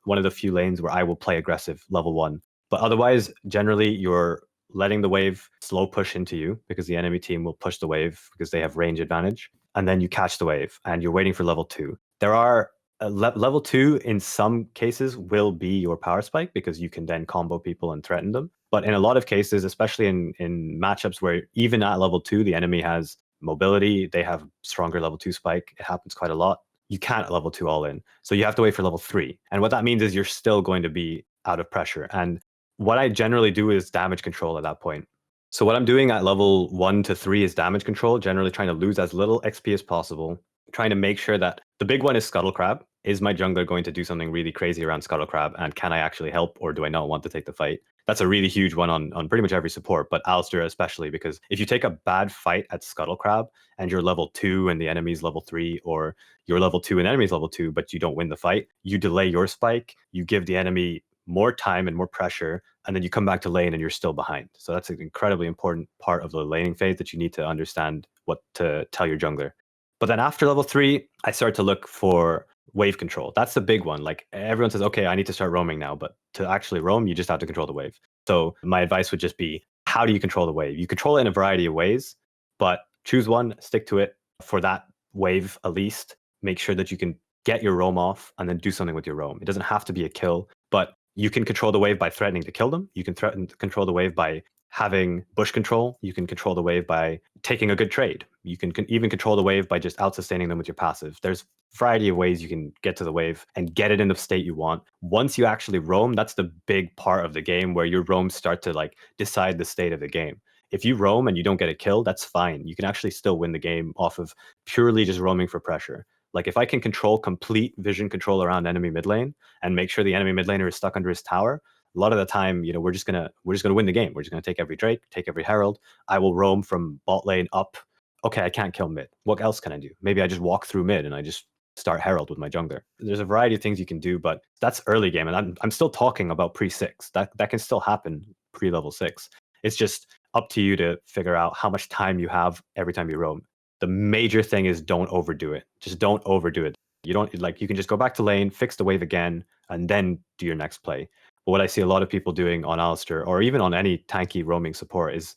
one of the few lanes where I will play aggressive level 1. But otherwise, generally, your letting the wave slow push into you because the enemy team will push the wave because they have range advantage. And then you catch the wave and you're waiting for level 2. There are level 2 in some cases will be your power spike because you can then combo people and threaten them. But in a lot of cases, especially in matchups where even at level 2, the enemy has mobility, they have stronger level 2 spike. It happens quite a lot. You can't level 2 all in. So you have to wait for level 3. And what that means is you're still going to be out of pressure. And what I generally do is damage control at that point. So what I'm doing at level 1 to 3 is damage control, generally trying to lose as little XP as possible, trying to make sure that the big one is Scuttle Crab. Is my jungler going to do something really crazy around Scuttle Crab? And can I actually help, or do I not want to take the fight? That's a really huge one on pretty much every support, but Alistar especially, because if you take a bad fight at Scuttle Crab and you're level 2 and the enemy's level 3, or you're level 2 and enemy's level 2, but you don't win the fight, you delay your spike, you give the enemy more time and more pressure, and then you come back to lane and you're still behind. So that's an incredibly important part of the laning phase that you need to understand what to tell your jungler. But then after level 3, I start to look for wave control. That's the big one. Like everyone says, okay, I need to start roaming now, but to actually roam, you just have to control the wave. So my advice would just be, how do you control the wave? You control it in a variety of ways, but choose one, stick to it for that wave at least. Make sure that you can get your roam off and then do something with your roam. It doesn't have to be a kill, but you can control the wave by threatening to kill them. You can control the wave by having bush control. You can control the wave by taking a good trade. You can even control the wave by just out-sustaining them with your passive. There's a variety of ways you can get to the wave and get it in the state you want. Once you actually roam, that's the big part of the game where your roams start to like decide the state of the game. If you roam and you don't get a kill, that's fine. You can actually still win the game off of purely just roaming for pressure. Like if I can control complete vision control around enemy mid lane and make sure the enemy mid laner is stuck under his tower, a lot of the time, we're just gonna win the game. We're just gonna take every Drake, take every Herald. I will roam from bot lane up. Okay, I can't kill mid. What else can I do? Maybe I just walk through mid and I just start Herald with my jungler. There's a variety of things you can do, but that's early game, and I'm still talking about pre-6. That can still happen pre-level 6. It's just up to you to figure out how much time you have every time you roam. The major thing is don't overdo it. Just don't overdo it. You don't like, you can just go back to lane, fix the wave again, and then do your next play. But what I see a lot of people doing on Alistar, or even on any tanky roaming support, is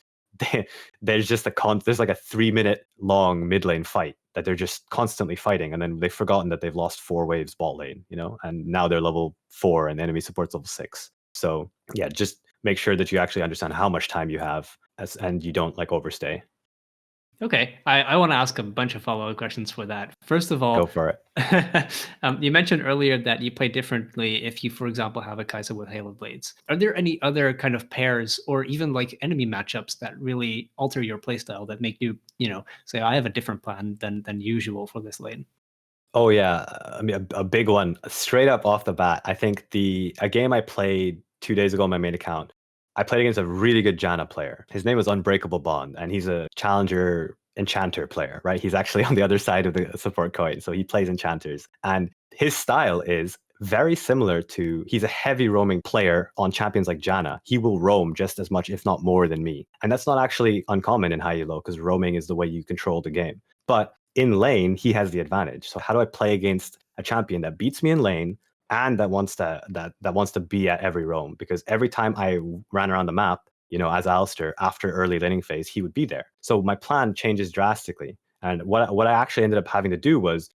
there's just there's like a 3-minute long mid lane fight that they're just constantly fighting, and then they've forgotten that they've lost 4 waves bot lane, and now they're level 4 and the enemy support's level 6. So yeah, just make sure that you actually understand how much time you have and you don't like overstay. Okay, I want to ask a bunch of follow-up questions for that. First of all, Go for it. You mentioned earlier that you play differently if you, for example, have a Kai'Sa with Halo Blades. Are there any other kind of pairs or even like enemy matchups that really alter your playstyle that make you, say, I have a different plan than usual for this lane? Oh yeah, I mean a big one straight up off the bat. I think a game I played 2 days ago on my main account, I played against a really good Janna player. His name was Unbreakable Bond, and he's a Challenger Enchanter player, right? He's actually on the other side of the support coin, so he plays Enchanters. And his style is very similar to, he's a heavy roaming player on champions like Janna. He will roam just as much, if not more than me. And that's not actually uncommon in high elo, because roaming is the way you control the game. But in lane, he has the advantage. So how do I play against a champion that beats me in lane and that wants to be at every roam? Because every time I ran around the map, as Alistar, after early laning phase, he would be there. So my plan changes drastically. And what I actually ended up having to do was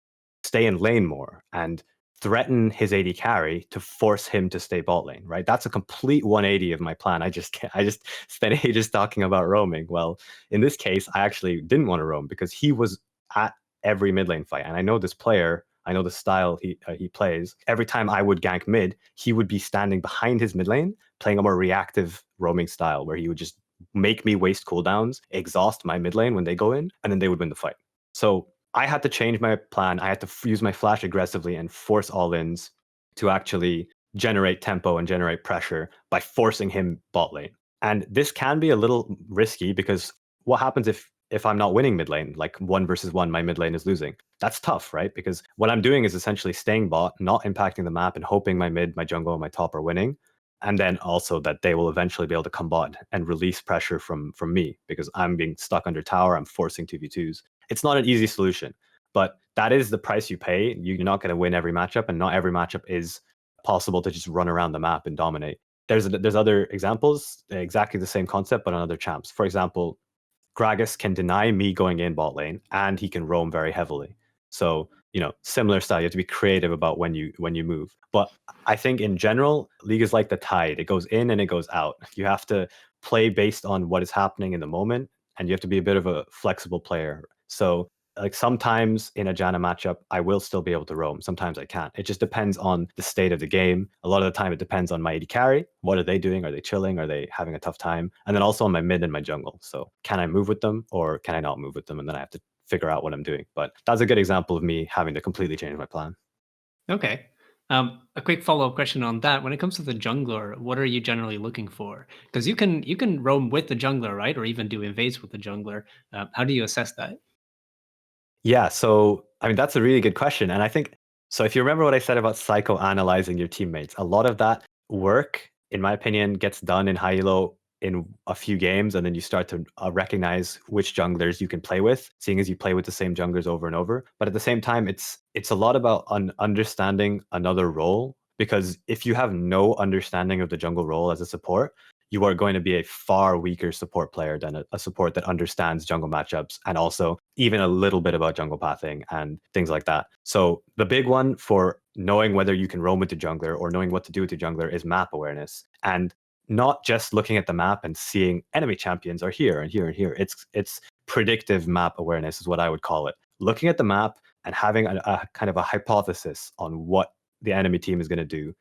stay in lane more and threaten his AD carry to force him to stay bot lane, right? That's a complete 180 of my plan. I just spent ages talking about roaming. Well, in this case, I actually didn't want to roam because he was at every mid lane fight. And I know this player, I know the style he plays. Every time I would gank mid, he would be standing behind his mid lane, playing a more reactive roaming style where he would just make me waste cooldowns, exhaust my mid lane when they go in, and then they would win the fight. So I had to change my plan. I had to use my flash aggressively and force all-ins to actually generate tempo and generate pressure by forcing him bot lane. And this can be a little risky because what happens if I'm not winning mid lane, like 1 versus 1, my mid lane is losing? That's tough, right? Because what I'm doing is essentially staying bot, not impacting the map, and hoping my mid, my jungle, and my top are winning. And then also that they will eventually be able to come bot and release pressure from me because I'm being stuck under tower, I'm forcing 2v2s. It's not an easy solution, but that is the price you pay. You're not going to win every matchup, and not every matchup is possible to just run around the map and dominate. there's other examples, exactly the same concept, but on other champs. For example, Gragas can deny me going in bot lane, and he can roam very heavily. So, similar style. You have to be creative about when you move. But I think in general, League is like the tide. It goes in and it goes out. You have to play based on what is happening in the moment, and you have to be a bit of a flexible player. So, like sometimes in a Janna matchup, I will still be able to roam. Sometimes I can't. It just depends on the state of the game. A lot of the time, it depends on my AD carry. What are they doing? Are they chilling? Are they having a tough time? And then also on my mid and my jungle. So can I move with them or can I not move with them? And then I have to figure out what I'm doing. But that's a good example of me having to completely change my plan. Okay. A quick follow-up question on that. When it comes to the jungler, what are you generally looking for? Because you can roam with the jungler, right? Or even do invades with the jungler. How do you assess that? Yeah, so I mean that's a really good question, and I think so. If you remember what I said about psychoanalyzing your teammates, a lot of that work, in my opinion, gets done in high elo in a few games, and then you start to recognize which junglers you can play with, seeing as you play with the same junglers over and over. But at the same time, it's a lot about understanding another role, because if you have no understanding of the jungle role as a support, you are going to be a far weaker support player than a support that understands jungle matchups and also even a little bit about jungle pathing and things like that. So the big one for knowing whether you can roam with the jungler or knowing what to do with the jungler is map awareness. And not just looking at the map and seeing enemy champions are here and here and here. It's predictive map awareness is what I would call it. Looking at the map and having a kind of a hypothesis on what the enemy team is going to do,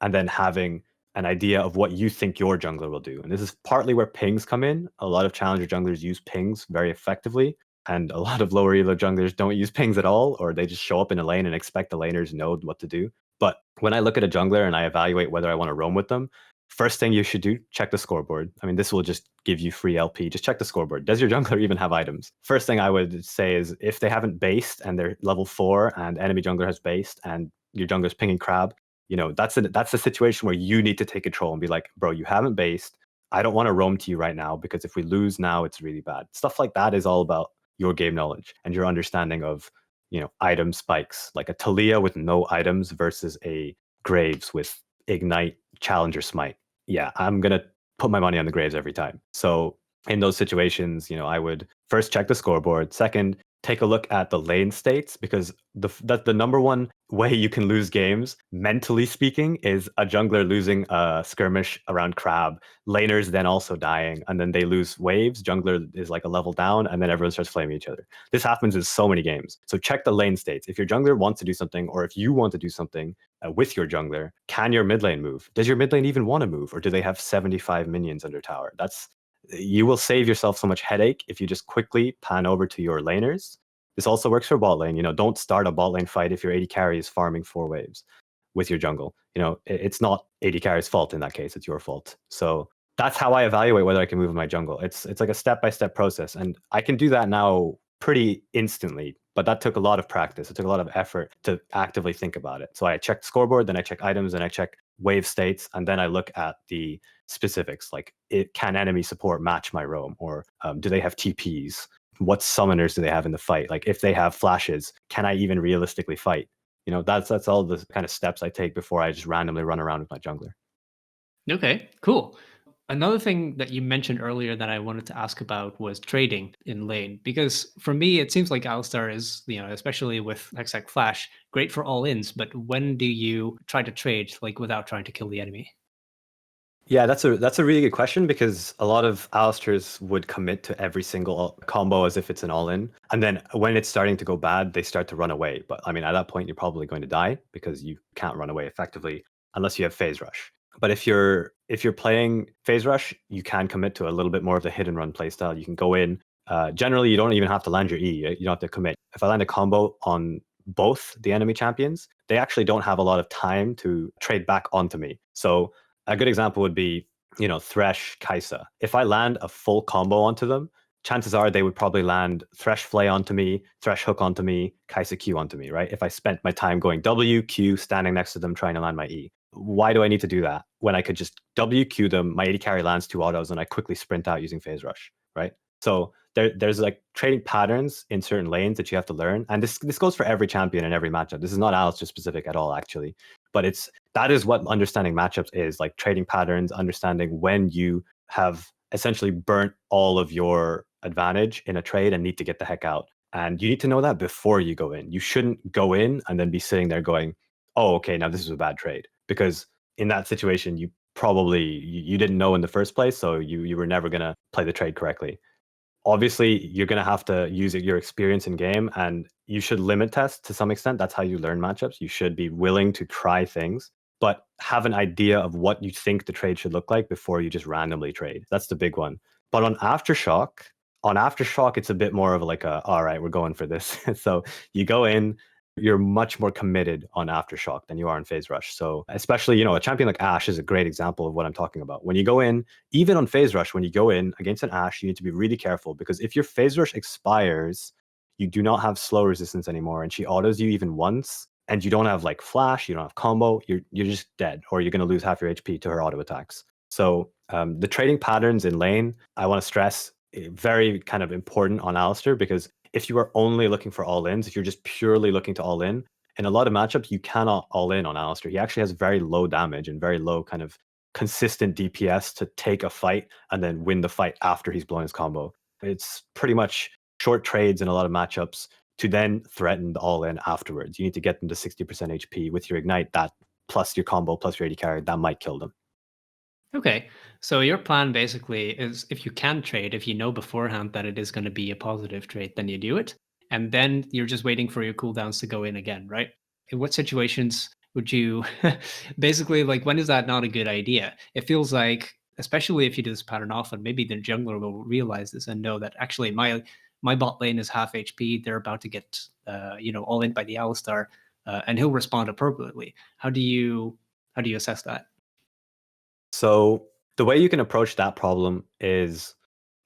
and then having an idea of what you think your jungler will do. And this is partly where pings come in. A lot of challenger junglers use pings very effectively, and a lot of lower elo junglers don't use pings at all, or they just show up in a lane and expect the laners know what to do. But when I look at a jungler and I evaluate whether I want to roam with them, first thing you should do, check the scoreboard. I mean, this will just give you free LP. Just check the scoreboard. Does your jungler even have items? First thing I would say is if they haven't based and they're level 4 and enemy jungler has based and your jungler's pinging crab, that's a situation where you need to take control and be like, bro, you haven't based. I don't want to roam to you right now, because if we lose now, it's really bad. Stuff like that is all about your game knowledge and your understanding of, item spikes, like a Talia with no items versus a Graves with Ignite, Challenger Smite. Yeah, I'm going to put my money on the Graves every time. So in those situations, I would first check the scoreboard. Second, take a look at the lane states, because the number one way you can lose games, mentally speaking, is a jungler losing a skirmish around crab, laners then also dying, and then they lose waves. Jungler is like a level down, and then everyone starts flaming each other. This happens in so many games. So check the lane states. If your jungler wants to do something, or if you want to do something with your jungler, can your mid lane move? Does your mid lane even want to move, or do they have 75 minions under tower? You will save yourself so much headache if you just quickly pan over to your laners. This also works for bot lane. Don't start a bot lane fight if your AD carry is farming 4 waves with your jungle. It's not AD carry's fault in that case. It's your fault. So that's how I evaluate whether I can move in my jungle. It's like a step-by-step process. And I can do that now pretty instantly, but that took a lot of practice. It took a lot of effort to actively think about it. So I check scoreboard, then I check items, then I check wave states, and then I look at the specifics, like can enemy support match my roam, or do they have TPs? What summoners do they have in the fight? Like if they have flashes, can I even realistically fight? That's all the kind of steps I take before I just randomly run around with my jungler. Okay, cool. Another thing that you mentioned earlier that I wanted to ask about was trading in lane. Because for me, it seems like Alistar is, especially with Hex Flash, great for all ins. But when do you try to trade, like without trying to kill the enemy? Yeah, that's a really good question, because a lot of Alistars would commit to every single combo as if it's an all-in. And then when it's starting to go bad, they start to run away. But I mean, at that point, you're probably going to die, because you can't run away effectively unless you have phase rush. But if you're playing phase rush, you can commit to a little bit more of the hit and run playstyle. You can go in. Generally, you don't even have to land your E. You don't have to commit. If I land a combo on both the enemy champions, they actually don't have a lot of time to trade back onto me. So a good example would be, Thresh, Kaisa. If I land a full combo onto them, chances are they would probably land Thresh Flay onto me, Thresh Hook onto me, Kaisa Q onto me, right? If I spent my time going W, Q, standing next to them, trying to land my E. Why do I need to do that when I could just W, Q them, my AD carry lands 2 autos, and I quickly sprint out using Phase Rush, right? So there's like trading patterns in certain lanes that you have to learn, and this goes for every champion and every matchup. This is not Alistar specific at all, actually, but that is what understanding matchups is, like trading patterns, understanding when you have essentially burnt all of your advantage in a trade and need to get the heck out. And you need to know that before you go in. You shouldn't go in and then be sitting there going, oh, okay, now this is a bad trade. Because in that situation, you probably you didn't know in the first place, so you were never going to play the trade correctly. Obviously, you're going to have to use your experience in game, and you should limit test to some extent. That's how you learn matchups. You should be willing to try things, but have an idea of what you think the trade should look like before you just randomly trade. That's the big one. But on Aftershock, it's a bit more of like all right, we're going for this. So you go in, you're much more committed on Aftershock than you are in Phase Rush. So especially, a champion like Ashe is a great example of what I'm talking about. When you go in, even on Phase Rush, when you go in against an Ashe, you need to be really careful, because if your Phase Rush expires, you do not have slow resistance anymore, and she autos you even once, and you don't have like flash, you don't have combo, you're just dead, or you're going to lose half your HP to her auto attacks. So the trading patterns in lane, I want to stress, very kind of important on Alistar, because if you are only looking for all-ins, if you're just purely looking to all-in, in a lot of matchups, you cannot all-in on Alistar. He actually has very low damage and very low kind of consistent DPS to take a fight and then win the fight after he's blown his combo. It's pretty much short trades in a lot of matchups to then threaten the all-in afterwards. You need to get them to 60% HP with your Ignite, that plus your combo, plus your AD carry, that might kill them. Okay, so your plan basically is, if you can trade, if you know beforehand that it is going to be a positive trade, then you do it. And then you're just waiting for your cooldowns to go in again, right? In what situations would you basically, like, when is that not a good idea? It feels like, especially if you do this pattern often, maybe the jungler will realize this and know that actually my bot lane is half HP. They're about to get all in by the Alistar, and he'll respond appropriately. How do you assess that? So the way you can approach that problem is,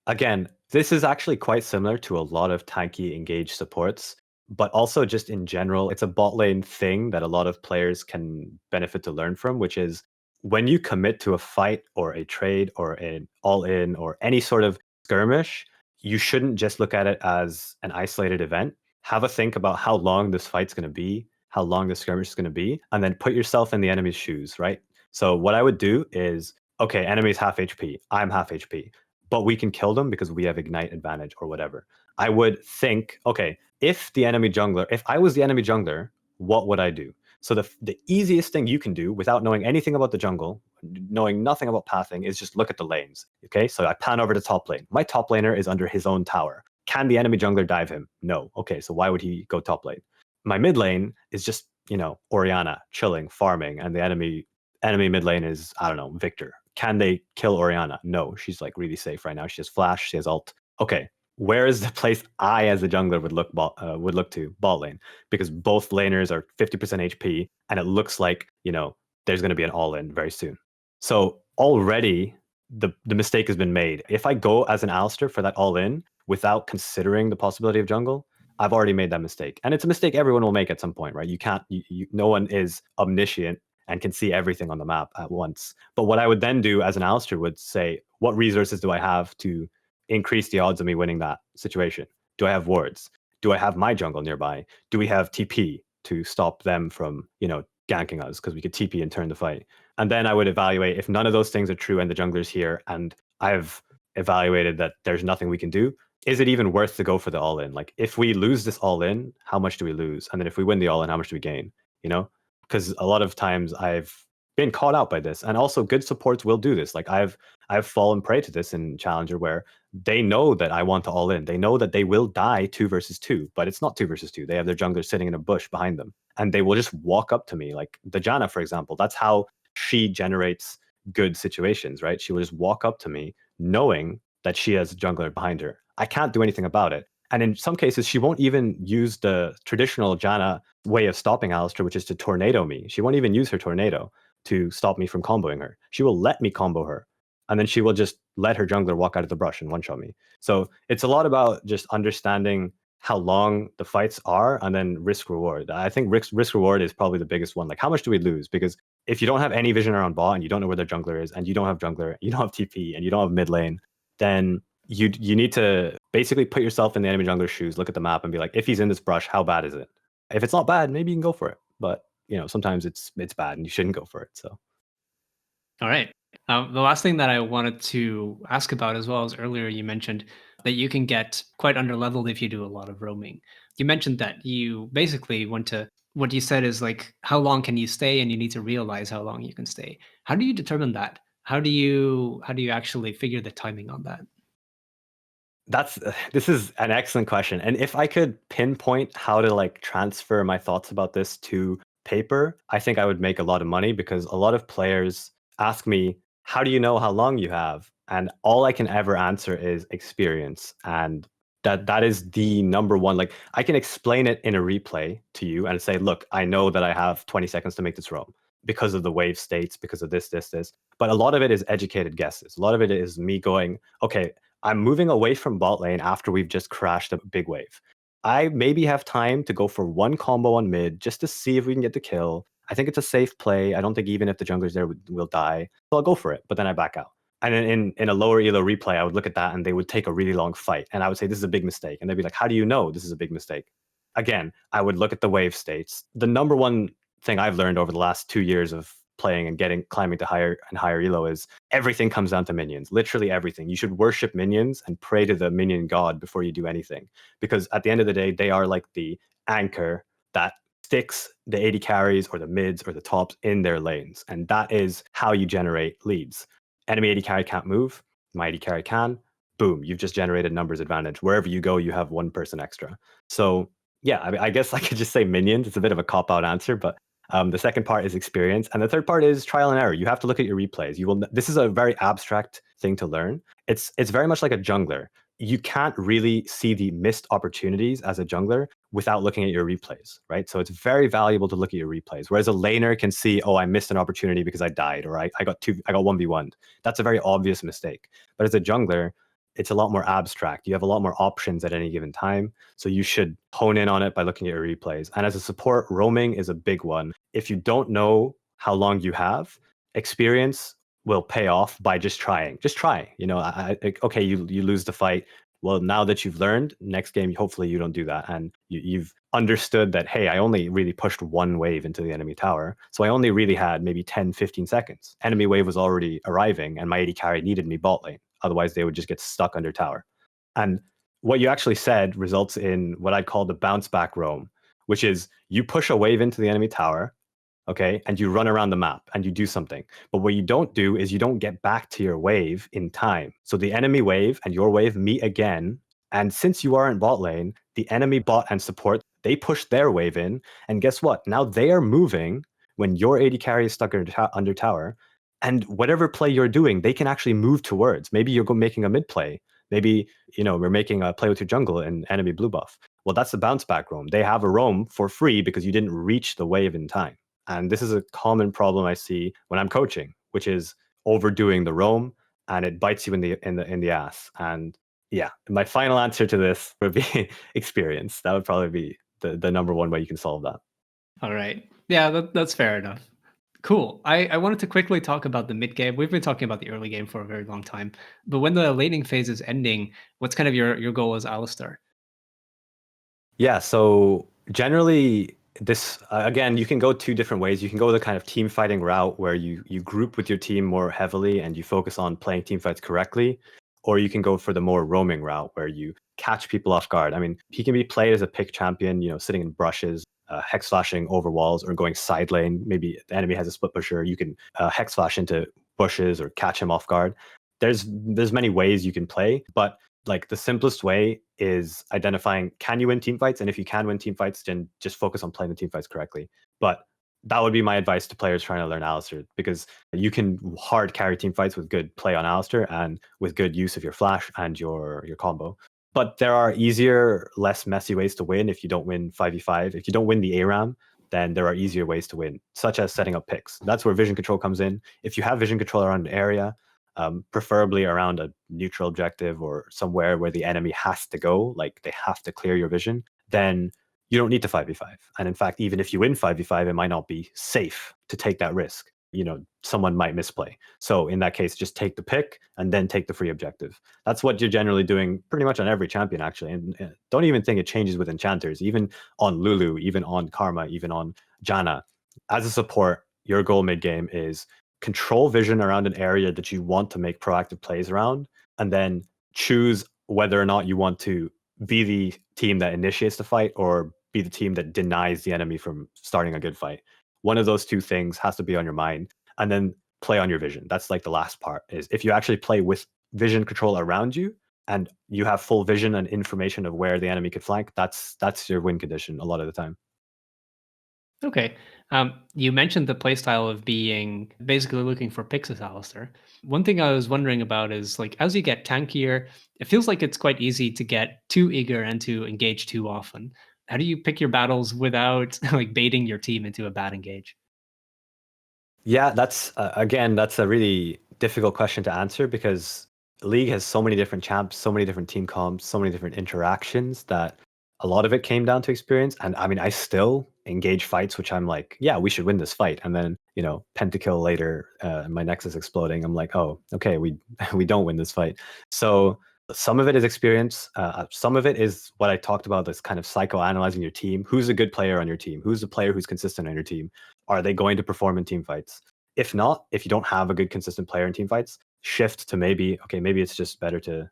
again, this is actually quite similar to a lot of tanky engaged supports, but also just in general, it's a bot lane thing that a lot of players can benefit to learn from, which is when you commit to a fight or a trade or an all-in or any sort of skirmish, you shouldn't just look at it as an isolated event. Have a think about how long this fight's going to be, how long the skirmish is going to be, and then put yourself in the enemy's shoes, right? So what I would do is, okay, enemy's half HP, I'm half HP, but we can kill them because we have Ignite advantage or whatever. I would think, okay, if I was the enemy jungler, what would I do? So the easiest thing you can do without knowing anything about the jungle, knowing nothing about pathing, is just look at the lanes. Okay, so I pan over to top lane. My top laner is under his own tower. Can the enemy jungler dive him? No. Okay, so why would he go top lane? My mid lane is just, Orianna chilling, farming, and the enemy mid lane is, I don't know, Victor. Can they kill Orianna? No, she's like really safe right now. She has flash, she has ult. Okay, where is the place I as a jungler would look to? Bot lane, because both laners are 50% HP, and it looks like there's going to be an all-in very soon. So already the mistake has been made. If I go as an Alistar for that all-in without considering the possibility of jungle, I've already made that mistake, and it's a mistake everyone will make at some point, right? You can't. No one is omniscient and can see everything on the map at once. But what I would then do as an Alistar would say, what resources do I have to increase the odds of me winning that situation? Do I have wards? Do I have my jungle nearby? Do we have TP to stop them from, ganking us? Because we could TP and turn the fight. And then I would evaluate, if none of those things are true and the jungler's here, and I've evaluated that there's nothing we can do, is it even worth to go for the all-in? Like, if we lose this all-in, how much do we lose? And then if we win the all-in, how much do we gain? Because a lot of times I've been caught out by this, and also good supports will do this. Like I've fallen prey to this in Challenger, where they know that I want to all in. They know that they will die 2 versus 2, but it's not 2 versus 2. They have their jungler sitting in a bush behind them, and they will just walk up to me. Like the Janna, for example, that's how she generates good situations, right? She will just walk up to me knowing that she has a jungler behind her. I can't do anything about it. And in some cases, she won't even use the traditional Janna way of stopping Alistar, which is to tornado me. She won't even use her tornado to stop me from comboing her. She will let me combo her, and then she will just let her jungler walk out of the brush and one-shot me. So it's a lot about just understanding how long the fights are, and then risk-reward. I think risk-reward is probably the biggest one. Like, how much do we lose? Because if you don't have any vision around bot, and you don't know where their jungler is, and you don't have jungler, you don't have TP, and you don't have mid lane, then you need to basically put yourself in the enemy jungler's shoes, look at the map, and be like, if he's in this brush, how bad is it? If it's not bad, maybe you can go for it. But sometimes it's bad, and you shouldn't go for it. So All right. The last thing that I wanted to ask about as well is earlier you mentioned that you can get quite underleveled if you do a lot of roaming. You mentioned that you basically want to, what you said is like, how long can you stay? And you need to realize how long you can stay. How do you determine that? How do you actually figure the timing on that? this is an excellent question. And if I could pinpoint how to like transfer my thoughts about this to paper, I think I would make a lot of money, because a lot of players ask me, how do you know how long you have? And all I can ever answer is experience. And that is the number one. Like, I can explain it in a replay to you and say, look, I know that I have 20 seconds to make this roam because of the wave states, because of this. But a lot of it is educated guesses. A lot of it is me going, okay, I'm moving away from bot lane after we've just crashed a big wave. I maybe have time to go for one combo on mid just to see if we can get the kill. I think it's a safe play. I don't think even if the jungler's there, we'll die. So I'll go for it, but then I back out. And then in a lower elo replay, I would look at that and they would take a really long fight. And I would say, this is a big mistake. And they'd be like, how do you know this is a big mistake? Again, I would look at the wave states. The number one thing I've learned over the last 2 years of playing and climbing to higher and higher elo is everything comes down to minions. Literally everything. You should worship minions and pray to the minion god before you do anything, because at the end of the day, they are like the anchor that sticks the AD carries or the mids or the tops in their lanes, and that is how you generate leads. Enemy AD carry can't move, my AD carry can. Boom, you've just generated numbers advantage. Wherever you go, you have one person extra. So yeah, I mean, I guess I could just say minions. It's a bit of a cop out answer, but the second part is experience, and the third part is trial and error. You have to look at your replays. This is a very abstract thing to learn. It's very much like a jungler. You can't really see the missed opportunities as a jungler without looking at your replays, right? So it's very valuable to look at your replays. Whereas a laner can see, oh, I missed an opportunity because I died, or I got 1v1'd. That's a very obvious mistake. But as a jungler, it's a lot more abstract. You have a lot more options at any given time. So you should hone in on it by looking at your replays. And as a support, roaming is a big one. If you don't know how long you have, experience will pay off by just trying. Just try. Okay, you lose the fight. Well, now that you've learned, next game, hopefully you don't do that. And you've understood that, hey, I only really pushed one wave into the enemy tower. So I only really had maybe 10, 15 seconds. Enemy wave was already arriving and my AD carry needed me bot lane. Otherwise, they would just get stuck under tower. And what you actually said results in what I'd call the bounce back roam, which is you push a wave into the enemy tower, okay, and you run around the map and you do something. But what you don't do is you don't get back to your wave in time. So the enemy wave and your wave meet again. And since you are in bot lane, the enemy bot and support, they push their wave in. And guess what? Now they are moving when your AD carry is stuck under tower. And whatever play you're doing, they can actually move towards. Maybe you're making a mid play. Maybe, we're making a play with your jungle and enemy blue buff. Well, that's the bounce back roam. They have a roam for free because you didn't reach the wave in time. And this is a common problem I see when I'm coaching, which is overdoing the roam, and it bites you in the ass. And yeah, my final answer to this would be experience. That would probably be the number one way you can solve that. All right. Yeah, that's fair enough. Cool. I wanted to quickly talk about the mid game. We've been talking about the early game for a very long time, but when the laning phase is ending, what's kind of your goal as Alistar? Yeah, so generally this again, you can go two different ways. You can go the kind of team fighting route where you group with your team more heavily and you focus on playing team fights correctly, or you can go for the more roaming route where you catch people off guard. I mean, he can be played as a pick champion, sitting in brushes, hex flashing over walls, or going side lane. Maybe the enemy has a split pusher, you can hex flash into bushes or catch him off guard. There's many ways you can play, but like the simplest way is identifying, can you win team fights? And if you can win team fights, then just focus on playing the team fights correctly. But that would be my advice to players trying to learn Alistar, because you can hard carry team fights with good play on Alistar and with good use of your flash and your combo. But there are easier, less messy ways to win if you don't win 5v5. If you don't win the ARAM, then there are easier ways to win, such as setting up picks. That's where vision control comes in. If you have vision control around an area, preferably around a neutral objective or somewhere where the enemy has to go, like they have to clear your vision, then you don't need to 5v5. And in fact, even if you win 5v5, it might not be safe to take that risk. someone might misplay. So in that case, just take the pick and then take the free objective. That's what you're generally doing pretty much on every champion, actually. And don't even think it changes with enchanters, even on Lulu, even on Karma, even on Janna. As a support, your goal mid game is control vision around an area that you want to make proactive plays around, and then choose whether or not you want to be the team that initiates the fight or be the team that denies the enemy from starting a good fight. One of those two things has to be on your mind, and then play on your vision. That's like the last part, is if you actually play with vision control around you and you have full vision and information of where the enemy could flank, that's your win condition a lot of the time. Okay. You mentioned the playstyle of being basically looking for Pixis Alistair. One thing I was wondering about is like as you get tankier, it feels like it's quite easy to get too eager and to engage too often. How do you pick your battles without like baiting your team into a bad engage? Yeah, that's again, that's a really difficult question to answer because League has so many different champs, so many different team comps, so many different interactions that a lot of it came down to experience. And I mean, I still engage fights, which I'm like, yeah, we should win this fight. And then, pentakill later, my Nexus exploding. I'm like, oh, okay, we we don't win this fight. So some of it is experience. Some of it is what I talked about, this kind of psychoanalyzing your team. Who's a good player on your team? Who's a player who's consistent on your team? Are they going to perform in team fights? If not, if you don't have a good consistent player in team fights, shift to maybe it's just better to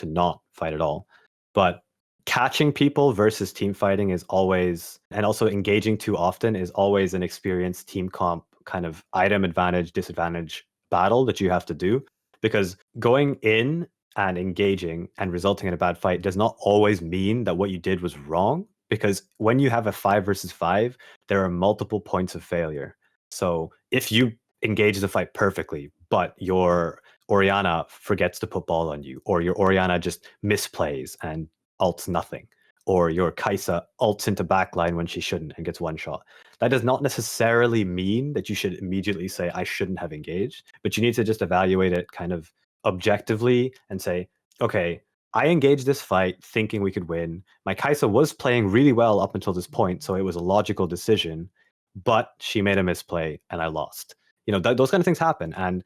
not fight at all. But catching people versus team fighting is always, and also engaging too often is always an experienced team comp kind of item advantage, disadvantage battle that you have to do. Because going in and engaging and resulting in a bad fight does not always mean that what you did was wrong. Because when you have a 5 versus 5, there are multiple points of failure. So if you engage the fight perfectly, but your Orianna forgets to put ball on you, or your Orianna just misplays and ults nothing, or your Kai'Sa ults into backline when she shouldn't and gets one shot. That does not necessarily mean that you should immediately say, I shouldn't have engaged, but you need to just evaluate it kind of objectively and say, okay, I engaged this fight thinking we could win. My Kai'Sa was playing really well up until this point, so it was a logical decision, but she made a misplay and I lost. Those kind of things happen. And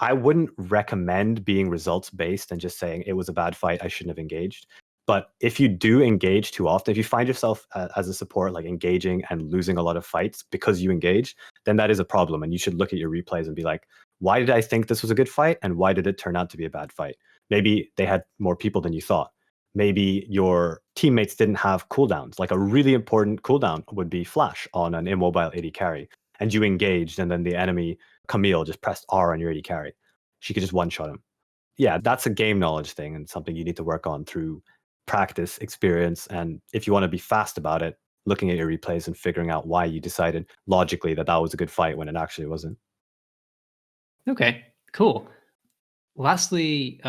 I wouldn't recommend being results based and just saying it was a bad fight, I shouldn't have engaged. But if you do engage too often, if you find yourself as a support like engaging and losing a lot of fights because you engage, then that is a problem. And you should look at your replays and be like, why did I think this was a good fight? And why did it turn out to be a bad fight? Maybe they had more people than you thought. Maybe your teammates didn't have cooldowns. Like a really important cooldown would be Flash on an immobile AD carry. And you engaged, and then the enemy, Camille, just pressed R on your AD carry. She could just one-shot him. Yeah, that's a game knowledge thing and something you need to work on through practice, experience, and if you want to be fast about it, looking at your replays and figuring out why you decided logically that was a good fight when it actually wasn't. Okay, cool. Lastly,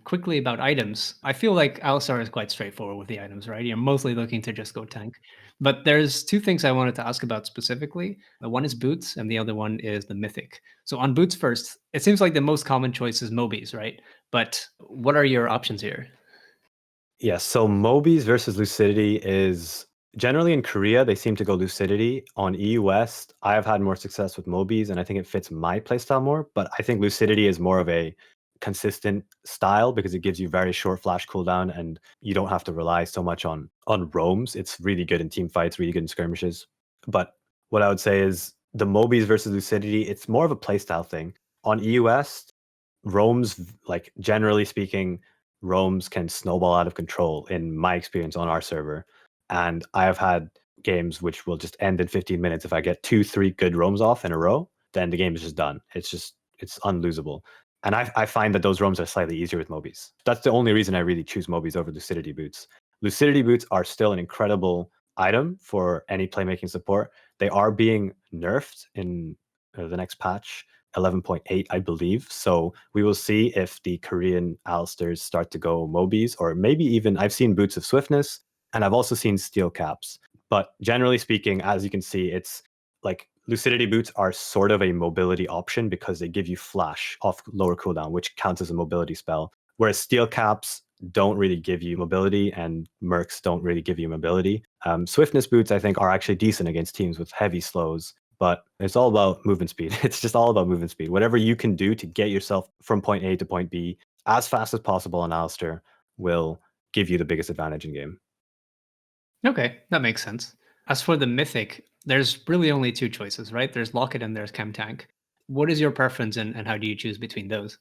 quickly about items. I feel like Alistar is quite straightforward with the items, right? You're mostly looking to just go tank. But there's two things I wanted to ask about specifically. One is boots, and the other one is the mythic. So on boots first, it seems like the most common choice is Mobies, right? But what are your options here? Yeah, so Mobies versus Lucidity is generally in Korea, they seem to go Lucidity. On EU West, I have had more success with Mobies, and I think it fits my playstyle more. But I think Lucidity is more of a consistent style because it gives you very short flash cooldown and you don't have to rely so much on roams. It's really good in team fights, really good in skirmishes. But what I would say is the Mobies versus Lucidity, it's more of a playstyle thing. On EU West, roams, like generally speaking, roams can snowball out of control in my experience on our server. And I have had games which will just end in 15 minutes. If I get 2-3 good roams off in a row, then the game is just done. It's unlosable. And I find that those roams are slightly easier with Mobies. That's the only reason I really choose Mobies over Lucidity boots. Lucidity boots are still an incredible item for any playmaking support. They are being nerfed in the next patch, 11.8, I believe. So we will see if the Korean Alistars start to go Mobies, or maybe even I've seen Boots of Swiftness, and I've also seen Steel Caps. But generally speaking, as you can see, it's like Lucidity Boots are sort of a mobility option because they give you Flash off lower cooldown, which counts as a mobility spell. Whereas Steel Caps don't really give you mobility, and Mercs don't really give you mobility. Swiftness Boots, I think, are actually decent against teams with heavy slows, but it's all about movement speed. It's just all about movement speed. Whatever you can do to get yourself from point A to point B as fast as possible on Alistar will give you the biggest advantage in game. Okay, that makes sense. As for the mythic, there's really only two choices, right? There's Locket and there's Chem Tank. What is your preference and how do you choose between those?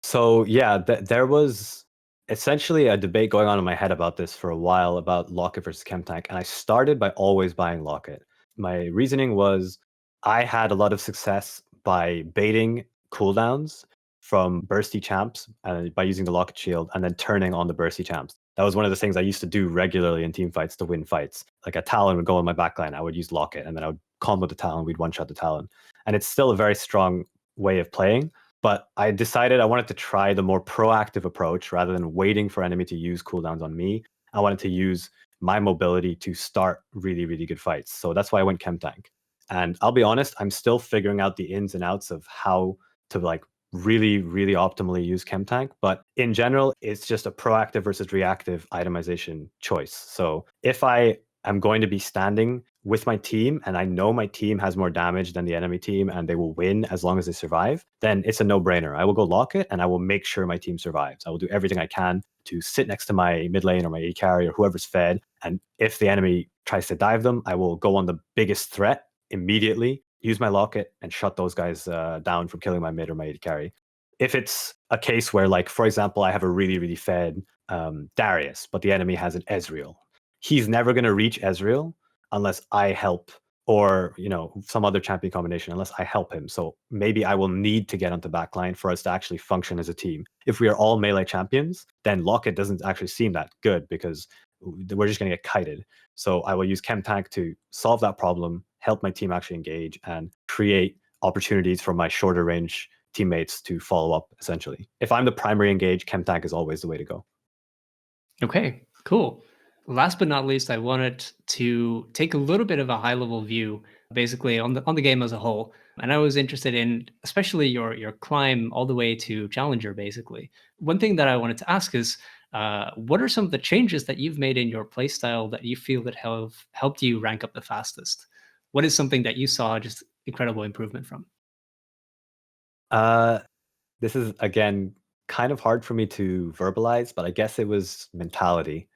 So yeah, there was essentially a debate going on in my head about this for a while about Locket versus Chemtank, and I started by always buying Locket. My reasoning was I had a lot of success by baiting cooldowns from bursty champs by using the Locket shield and then turning on the bursty champs. That was one of the things I used to do regularly in team fights to win fights. Like a Talon would go on my backline, I would use Locket, and then I would combo the Talon, we'd one-shot the Talon. And it's still a very strong way of playing, but I decided I wanted to try the more proactive approach rather than waiting for enemy to use cooldowns on me. I wanted to use my mobility to start really, really good fights. So that's why I went Chem Tank. And I'll be honest, I'm still figuring out the ins and outs of how to like really, really optimally use Chem Tank. But in general, it's just a proactive versus reactive itemization choice. So if I am going to be standing with my team and I know my team has more damage than the enemy team and they will win as long as they survive, then it's a no-brainer. I will go lock it and I will make sure my team survives. I will do everything I can to sit next to my mid lane or my AD carry or whoever's fed. And if the enemy tries to dive them, I will go on the biggest threat immediately, use my locket and shut those guys down from killing my mid or my AD carry. If it's a case where, like, for example, I have a really, really fed Darius, but the enemy has an Ezreal, he's never going to reach Ezreal unless I help, or some other champion combination, unless I help him. So maybe I will need to get onto backline for us to actually function as a team. If we are all melee champions, then Locket doesn't actually seem that good because we're just going to get kited. So I will use Chem Tank to solve that problem, help my team actually engage, and create opportunities for my shorter range teammates to follow up, essentially. If I'm the primary engage, Chem Tank is always the way to go. Okay, cool. Last but not least, I wanted to take a little bit of a high level view, basically on the game as a whole. And I was interested in especially your climb all the way to Challenger, basically. One thing that I wanted to ask is, what are some of the changes that you've made in your playstyle that you feel that have helped you rank up the fastest? What is something that you saw just incredible improvement from? Uh, this is, again, kind of hard for me to verbalize, but I guess it was mentality.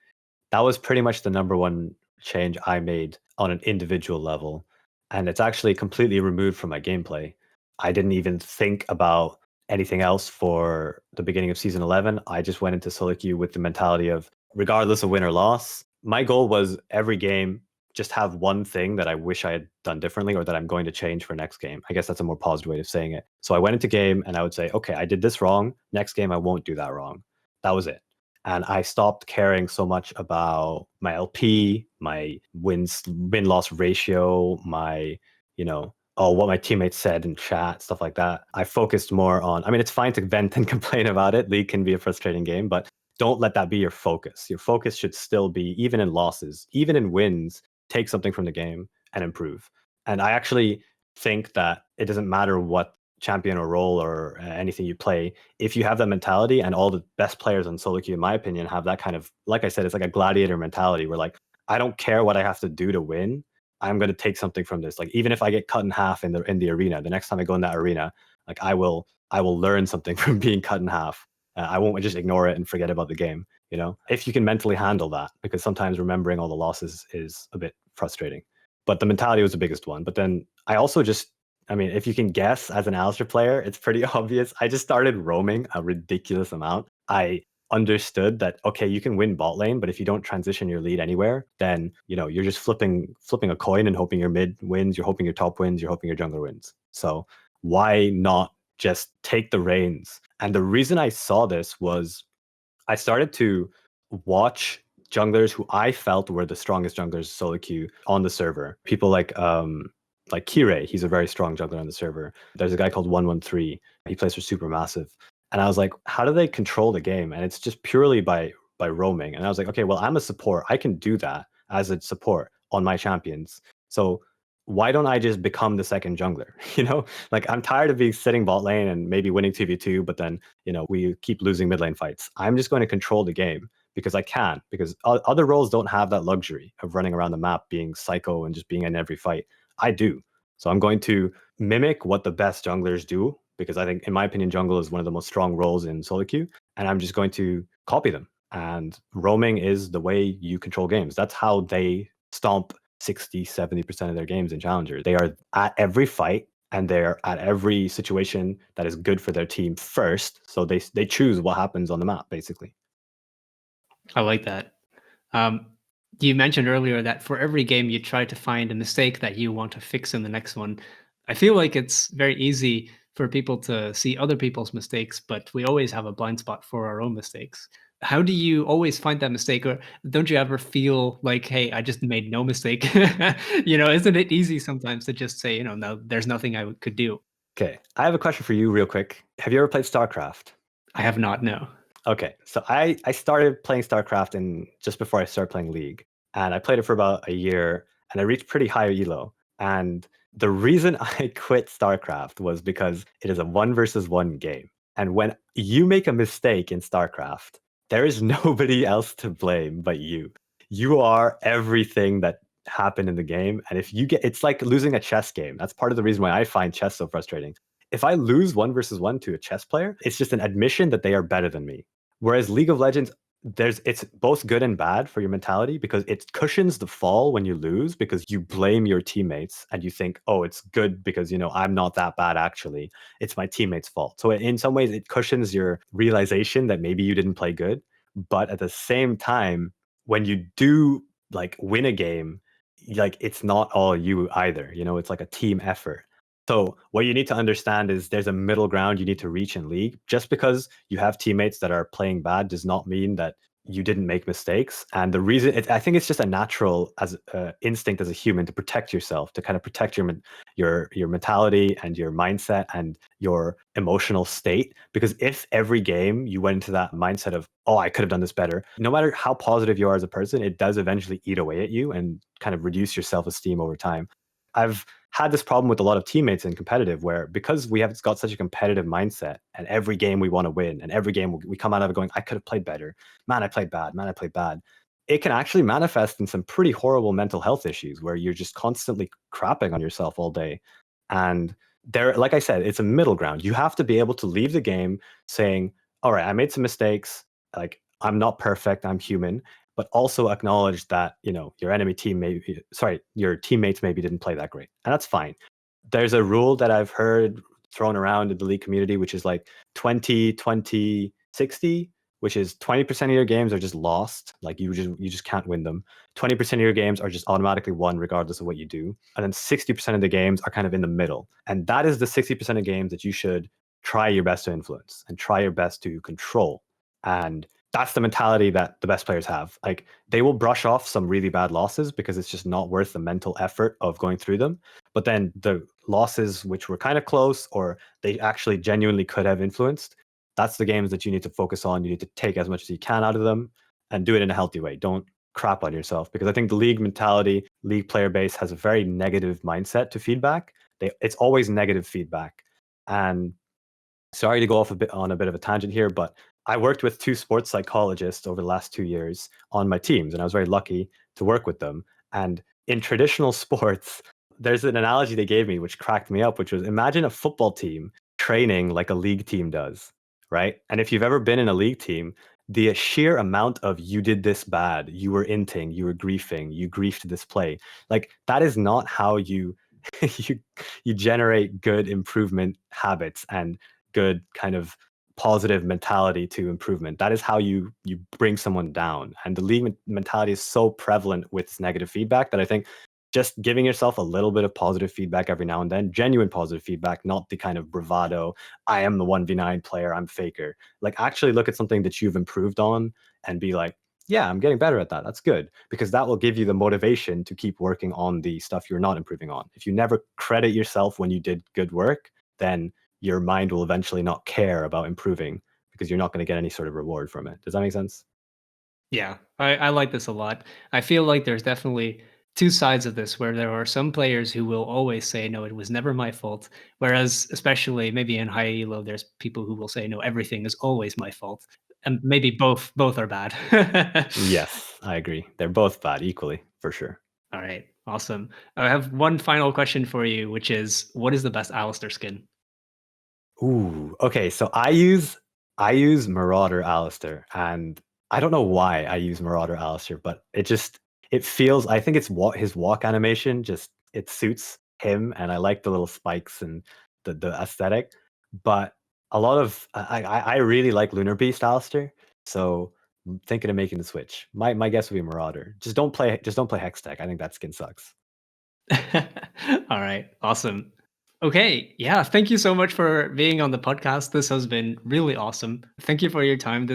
That was pretty much the number one change I made on an individual level. And it's actually completely removed from my gameplay. I didn't even think about anything else for the beginning of season 11. I just went into solo queue with the mentality of, regardless of win or loss, my goal was every game just have one thing that I wish I had done differently or that I'm going to change for next game. I guess that's a more positive way of saying it. So I went into game and I would say, okay, I did this wrong. Next game, I won't do that wrong. That was it. And I stopped caring so much about my LP, my win-loss ratio, my, what my teammates said in chat, stuff like that. I focused more on, I mean, it's fine to vent and complain about it. League can be a frustrating game, but don't let that be your focus. Your focus should still be, even in losses, even in wins, take something from the game and improve. And I actually think that it doesn't matter what champion or role or anything you play, if you have that mentality, and all the best players on solo queue, in my opinion, have that kind of, like I said, it's like a gladiator mentality where, like, I don't care what I have to do to win. I'm going to take something from this. Like, even if I get cut in half in the arena, the next time I go in that arena, like, I will learn something from being cut in half. I won't just ignore it and forget about the game. If you can mentally handle that, because sometimes remembering all the losses is a bit frustrating. But the mentality was the biggest one. But then I also just, I mean, if you can guess, as an Alistar player, it's pretty obvious. I just started roaming a ridiculous amount. I understood that, okay, you can win bot lane, but if you don't transition your lead anywhere, then you're just flipping a coin and hoping your mid wins, you're hoping your top wins, you're hoping your jungler wins. So why not just take the reins? And the reason I saw this was I started to watch junglers who I felt were the strongest junglers solo queue on the server. People like Kirei, he's a very strong jungler on the server. There's a guy called 113. He plays for Supermassive. And I was like, how do they control the game? And it's just purely by roaming. And I was like, okay, well, I'm a support. I can do that as a support on my champions. So why don't I just become the second jungler? Like, I'm tired of being sitting bot lane and maybe winning 2v2, but then, we keep losing mid lane fights. I'm just going to control the game because I can, because other roles don't have that luxury of running around the map being psycho and just being in every fight. I do. So I'm going to mimic what the best junglers do, because I think, in my opinion, jungle is one of the most strong roles in solo queue, and I'm just going to copy them. And roaming is the way you control games. That's how they stomp 60, 70% of their games in Challenger. They are at every fight and they're at every situation that is good for their team first. So they choose what happens on the map, basically. I like that. You mentioned earlier that for every game you try to find a mistake that you want to fix in the next one. I feel like it's very easy for people to see other people's mistakes, but we always have a blind spot for our own mistakes. How do you always find that mistake? Or don't you ever feel like, hey, I just made no mistake? Isn't it easy sometimes to just say, no, there's nothing I could do? Okay, I have a question for you real quick. Have you ever played StarCraft? I have not, no. Okay, so I started playing StarCraft in just before I started playing League, and I played it for about a year, and I reached pretty high elo. And the reason I quit StarCraft was because it is a 1 versus 1 game, and when you make a mistake in StarCraft, there is nobody else to blame but you. You are everything that happened in the game, and if you get, it's like losing a chess game. That's part of the reason why I find chess so frustrating. If I lose 1 versus 1 to a chess player, it's just an admission that they are better than me. Whereas League of Legends, it's both good and bad for your mentality, because it cushions the fall when you lose, because you blame your teammates and you think, oh, it's good because I'm not that bad actually. It's my teammates' fault. So in some ways it cushions your realization that maybe you didn't play good. But at the same time, when you do like win a game, like it's not all you either. It's like a team effort. So what you need to understand is there's a middle ground you need to reach in League. Just because you have teammates that are playing bad does not mean that you didn't make mistakes. And the reason, I think it's just a natural instinct as a human to protect yourself, to kind of protect your mentality and your mindset and your emotional state. Because if every game you went into that mindset of, oh, I could have done this better, no matter how positive you are as a person, it does eventually eat away at you and kind of reduce your self-esteem over time. I've had this problem with a lot of teammates in competitive, where because we have got such a competitive mindset and every game we want to win, and every game we come out of it going, I could have played better. Man, I played bad. Man, I played bad. It can actually manifest in some pretty horrible mental health issues where you're just constantly crapping on yourself all day. And there, like I said, it's a middle ground. You have to be able to leave the game saying, all right, I made some mistakes. Like, I'm not perfect. I'm human, but also acknowledge that your enemy team your teammates maybe didn't play that great, and that's fine. There's a rule that I've heard thrown around in the League community, which is like 20-20-60, which is 20% of your games are just lost, like you just can't win them. 20% of your games are just automatically won regardless of what you do, and then 60% of the games are kind of in the middle, and that is the 60% of games that you should try your best to influence and try your best to control. And that's the mentality that the best players have. Like, they will brush off some really bad losses because it's just not worth the mental effort of going through them. But then the losses which were kind of close, or they actually genuinely could have influenced, that's the games that you need to focus on. You need to take as much as you can out of them and do it in a healthy way. Don't crap on yourself, because I think the League mentality, League player base has a very negative mindset to feedback. It's always negative feedback. And sorry to go off on a bit of a tangent here, but I worked with 2 sports psychologists over the last 2 years on my teams, and I was very lucky to work with them. And in traditional sports, there's an analogy they gave me which cracked me up, which was, imagine a football team training like a league team does, right? And if you've ever been in a league team, the sheer amount of, you did this bad, you were inting, you were griefing, you griefed this play, like that is not how you you you generate good improvement habits and good kind of positive mentality to improvement. That is how you bring someone down. And the League mentality is so prevalent with this negative feedback that I think just giving yourself a little bit of positive feedback every now and then, genuine positive feedback, not the kind of bravado, I am the 1v9 player, I'm faker. Like, actually look at something that you've improved on and be like, yeah, I'm getting better at that. That's good, because that will give you the motivation to keep working on the stuff you're not improving on. If you never credit yourself when you did good work, then your mind will eventually not care about improving, because you're not going to get any sort of reward from it. Does that make sense? Yeah, I like this a lot. I feel like there's definitely two sides of this, where there are some players who will always say, no, it was never my fault. Whereas, especially maybe in high elo, there's people who will say, no, everything is always my fault. And maybe both are bad. Yes, I agree. They're both bad equally, for sure. All right. Awesome. I have one final question for you, which is, what is the best Alistar skin? Ooh, okay. So I use Marauder Alistar, and I don't know why I use Marauder Alistar, but it feels. I think it's what his walk animation just it suits him, and I like the little spikes and the aesthetic. But a lot of I really like Lunar Beast Alistar, so I'm thinking of making the switch. My guess would be Marauder. Just don't play Hextech. I think that skin sucks. All right. Awesome. Okay. Yeah. Thank you so much for being on the podcast. This has been really awesome. Thank you for your time.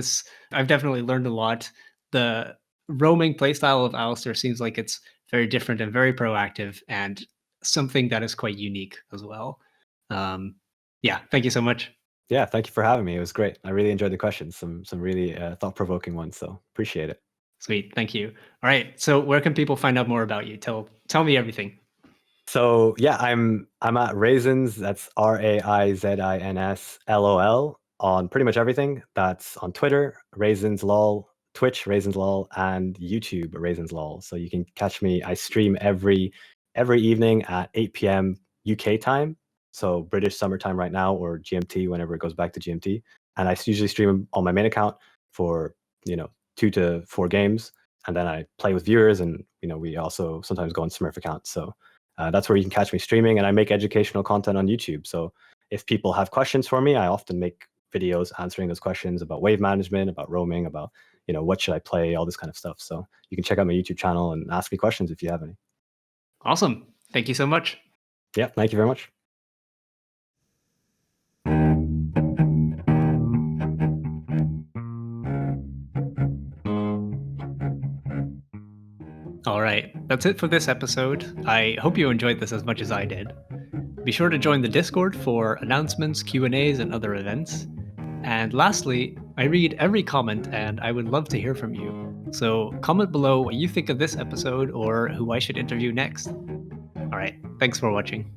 I've definitely learned a lot. The roaming playstyle of Alistair seems like it's very different and very proactive and something that is quite unique as well. Um, yeah. Thank you so much. Yeah, thank you for having me. It was great. I really enjoyed the questions. Some really thought provoking ones. So appreciate it. Sweet. Thank you. All right. So where can people find out more about you? Tell me everything. So yeah, I'm at Raizins. That's RaizinsLOL on pretty much everything. That's on Twitter, Raisins lol, Twitch, Raisins lol, and YouTube, Raisins lol. So you can catch me. I stream every evening at 8 p.m. UK time, so British summertime right now, or GMT whenever it goes back to GMT. And I usually stream on my main account for 2 to 4 games, and then I play with viewers, and we also sometimes go on Smurf accounts. So that's where you can catch me streaming, and I make educational content on YouTube. So if people have questions for me, I often make videos answering those questions about wave management, about roaming, about what should I play, all this kind of stuff. So you can check out my YouTube channel and ask me questions if you have any. Awesome. Thank you so much. Yeah, thank you very much. All right, that's it for this episode. I hope you enjoyed this as much as I did. Be sure to join the Discord for announcements, Q&As, and other events. And lastly, I read every comment and I would love to hear from you. So comment below what you think of this episode or who I should interview next. All right, thanks for watching.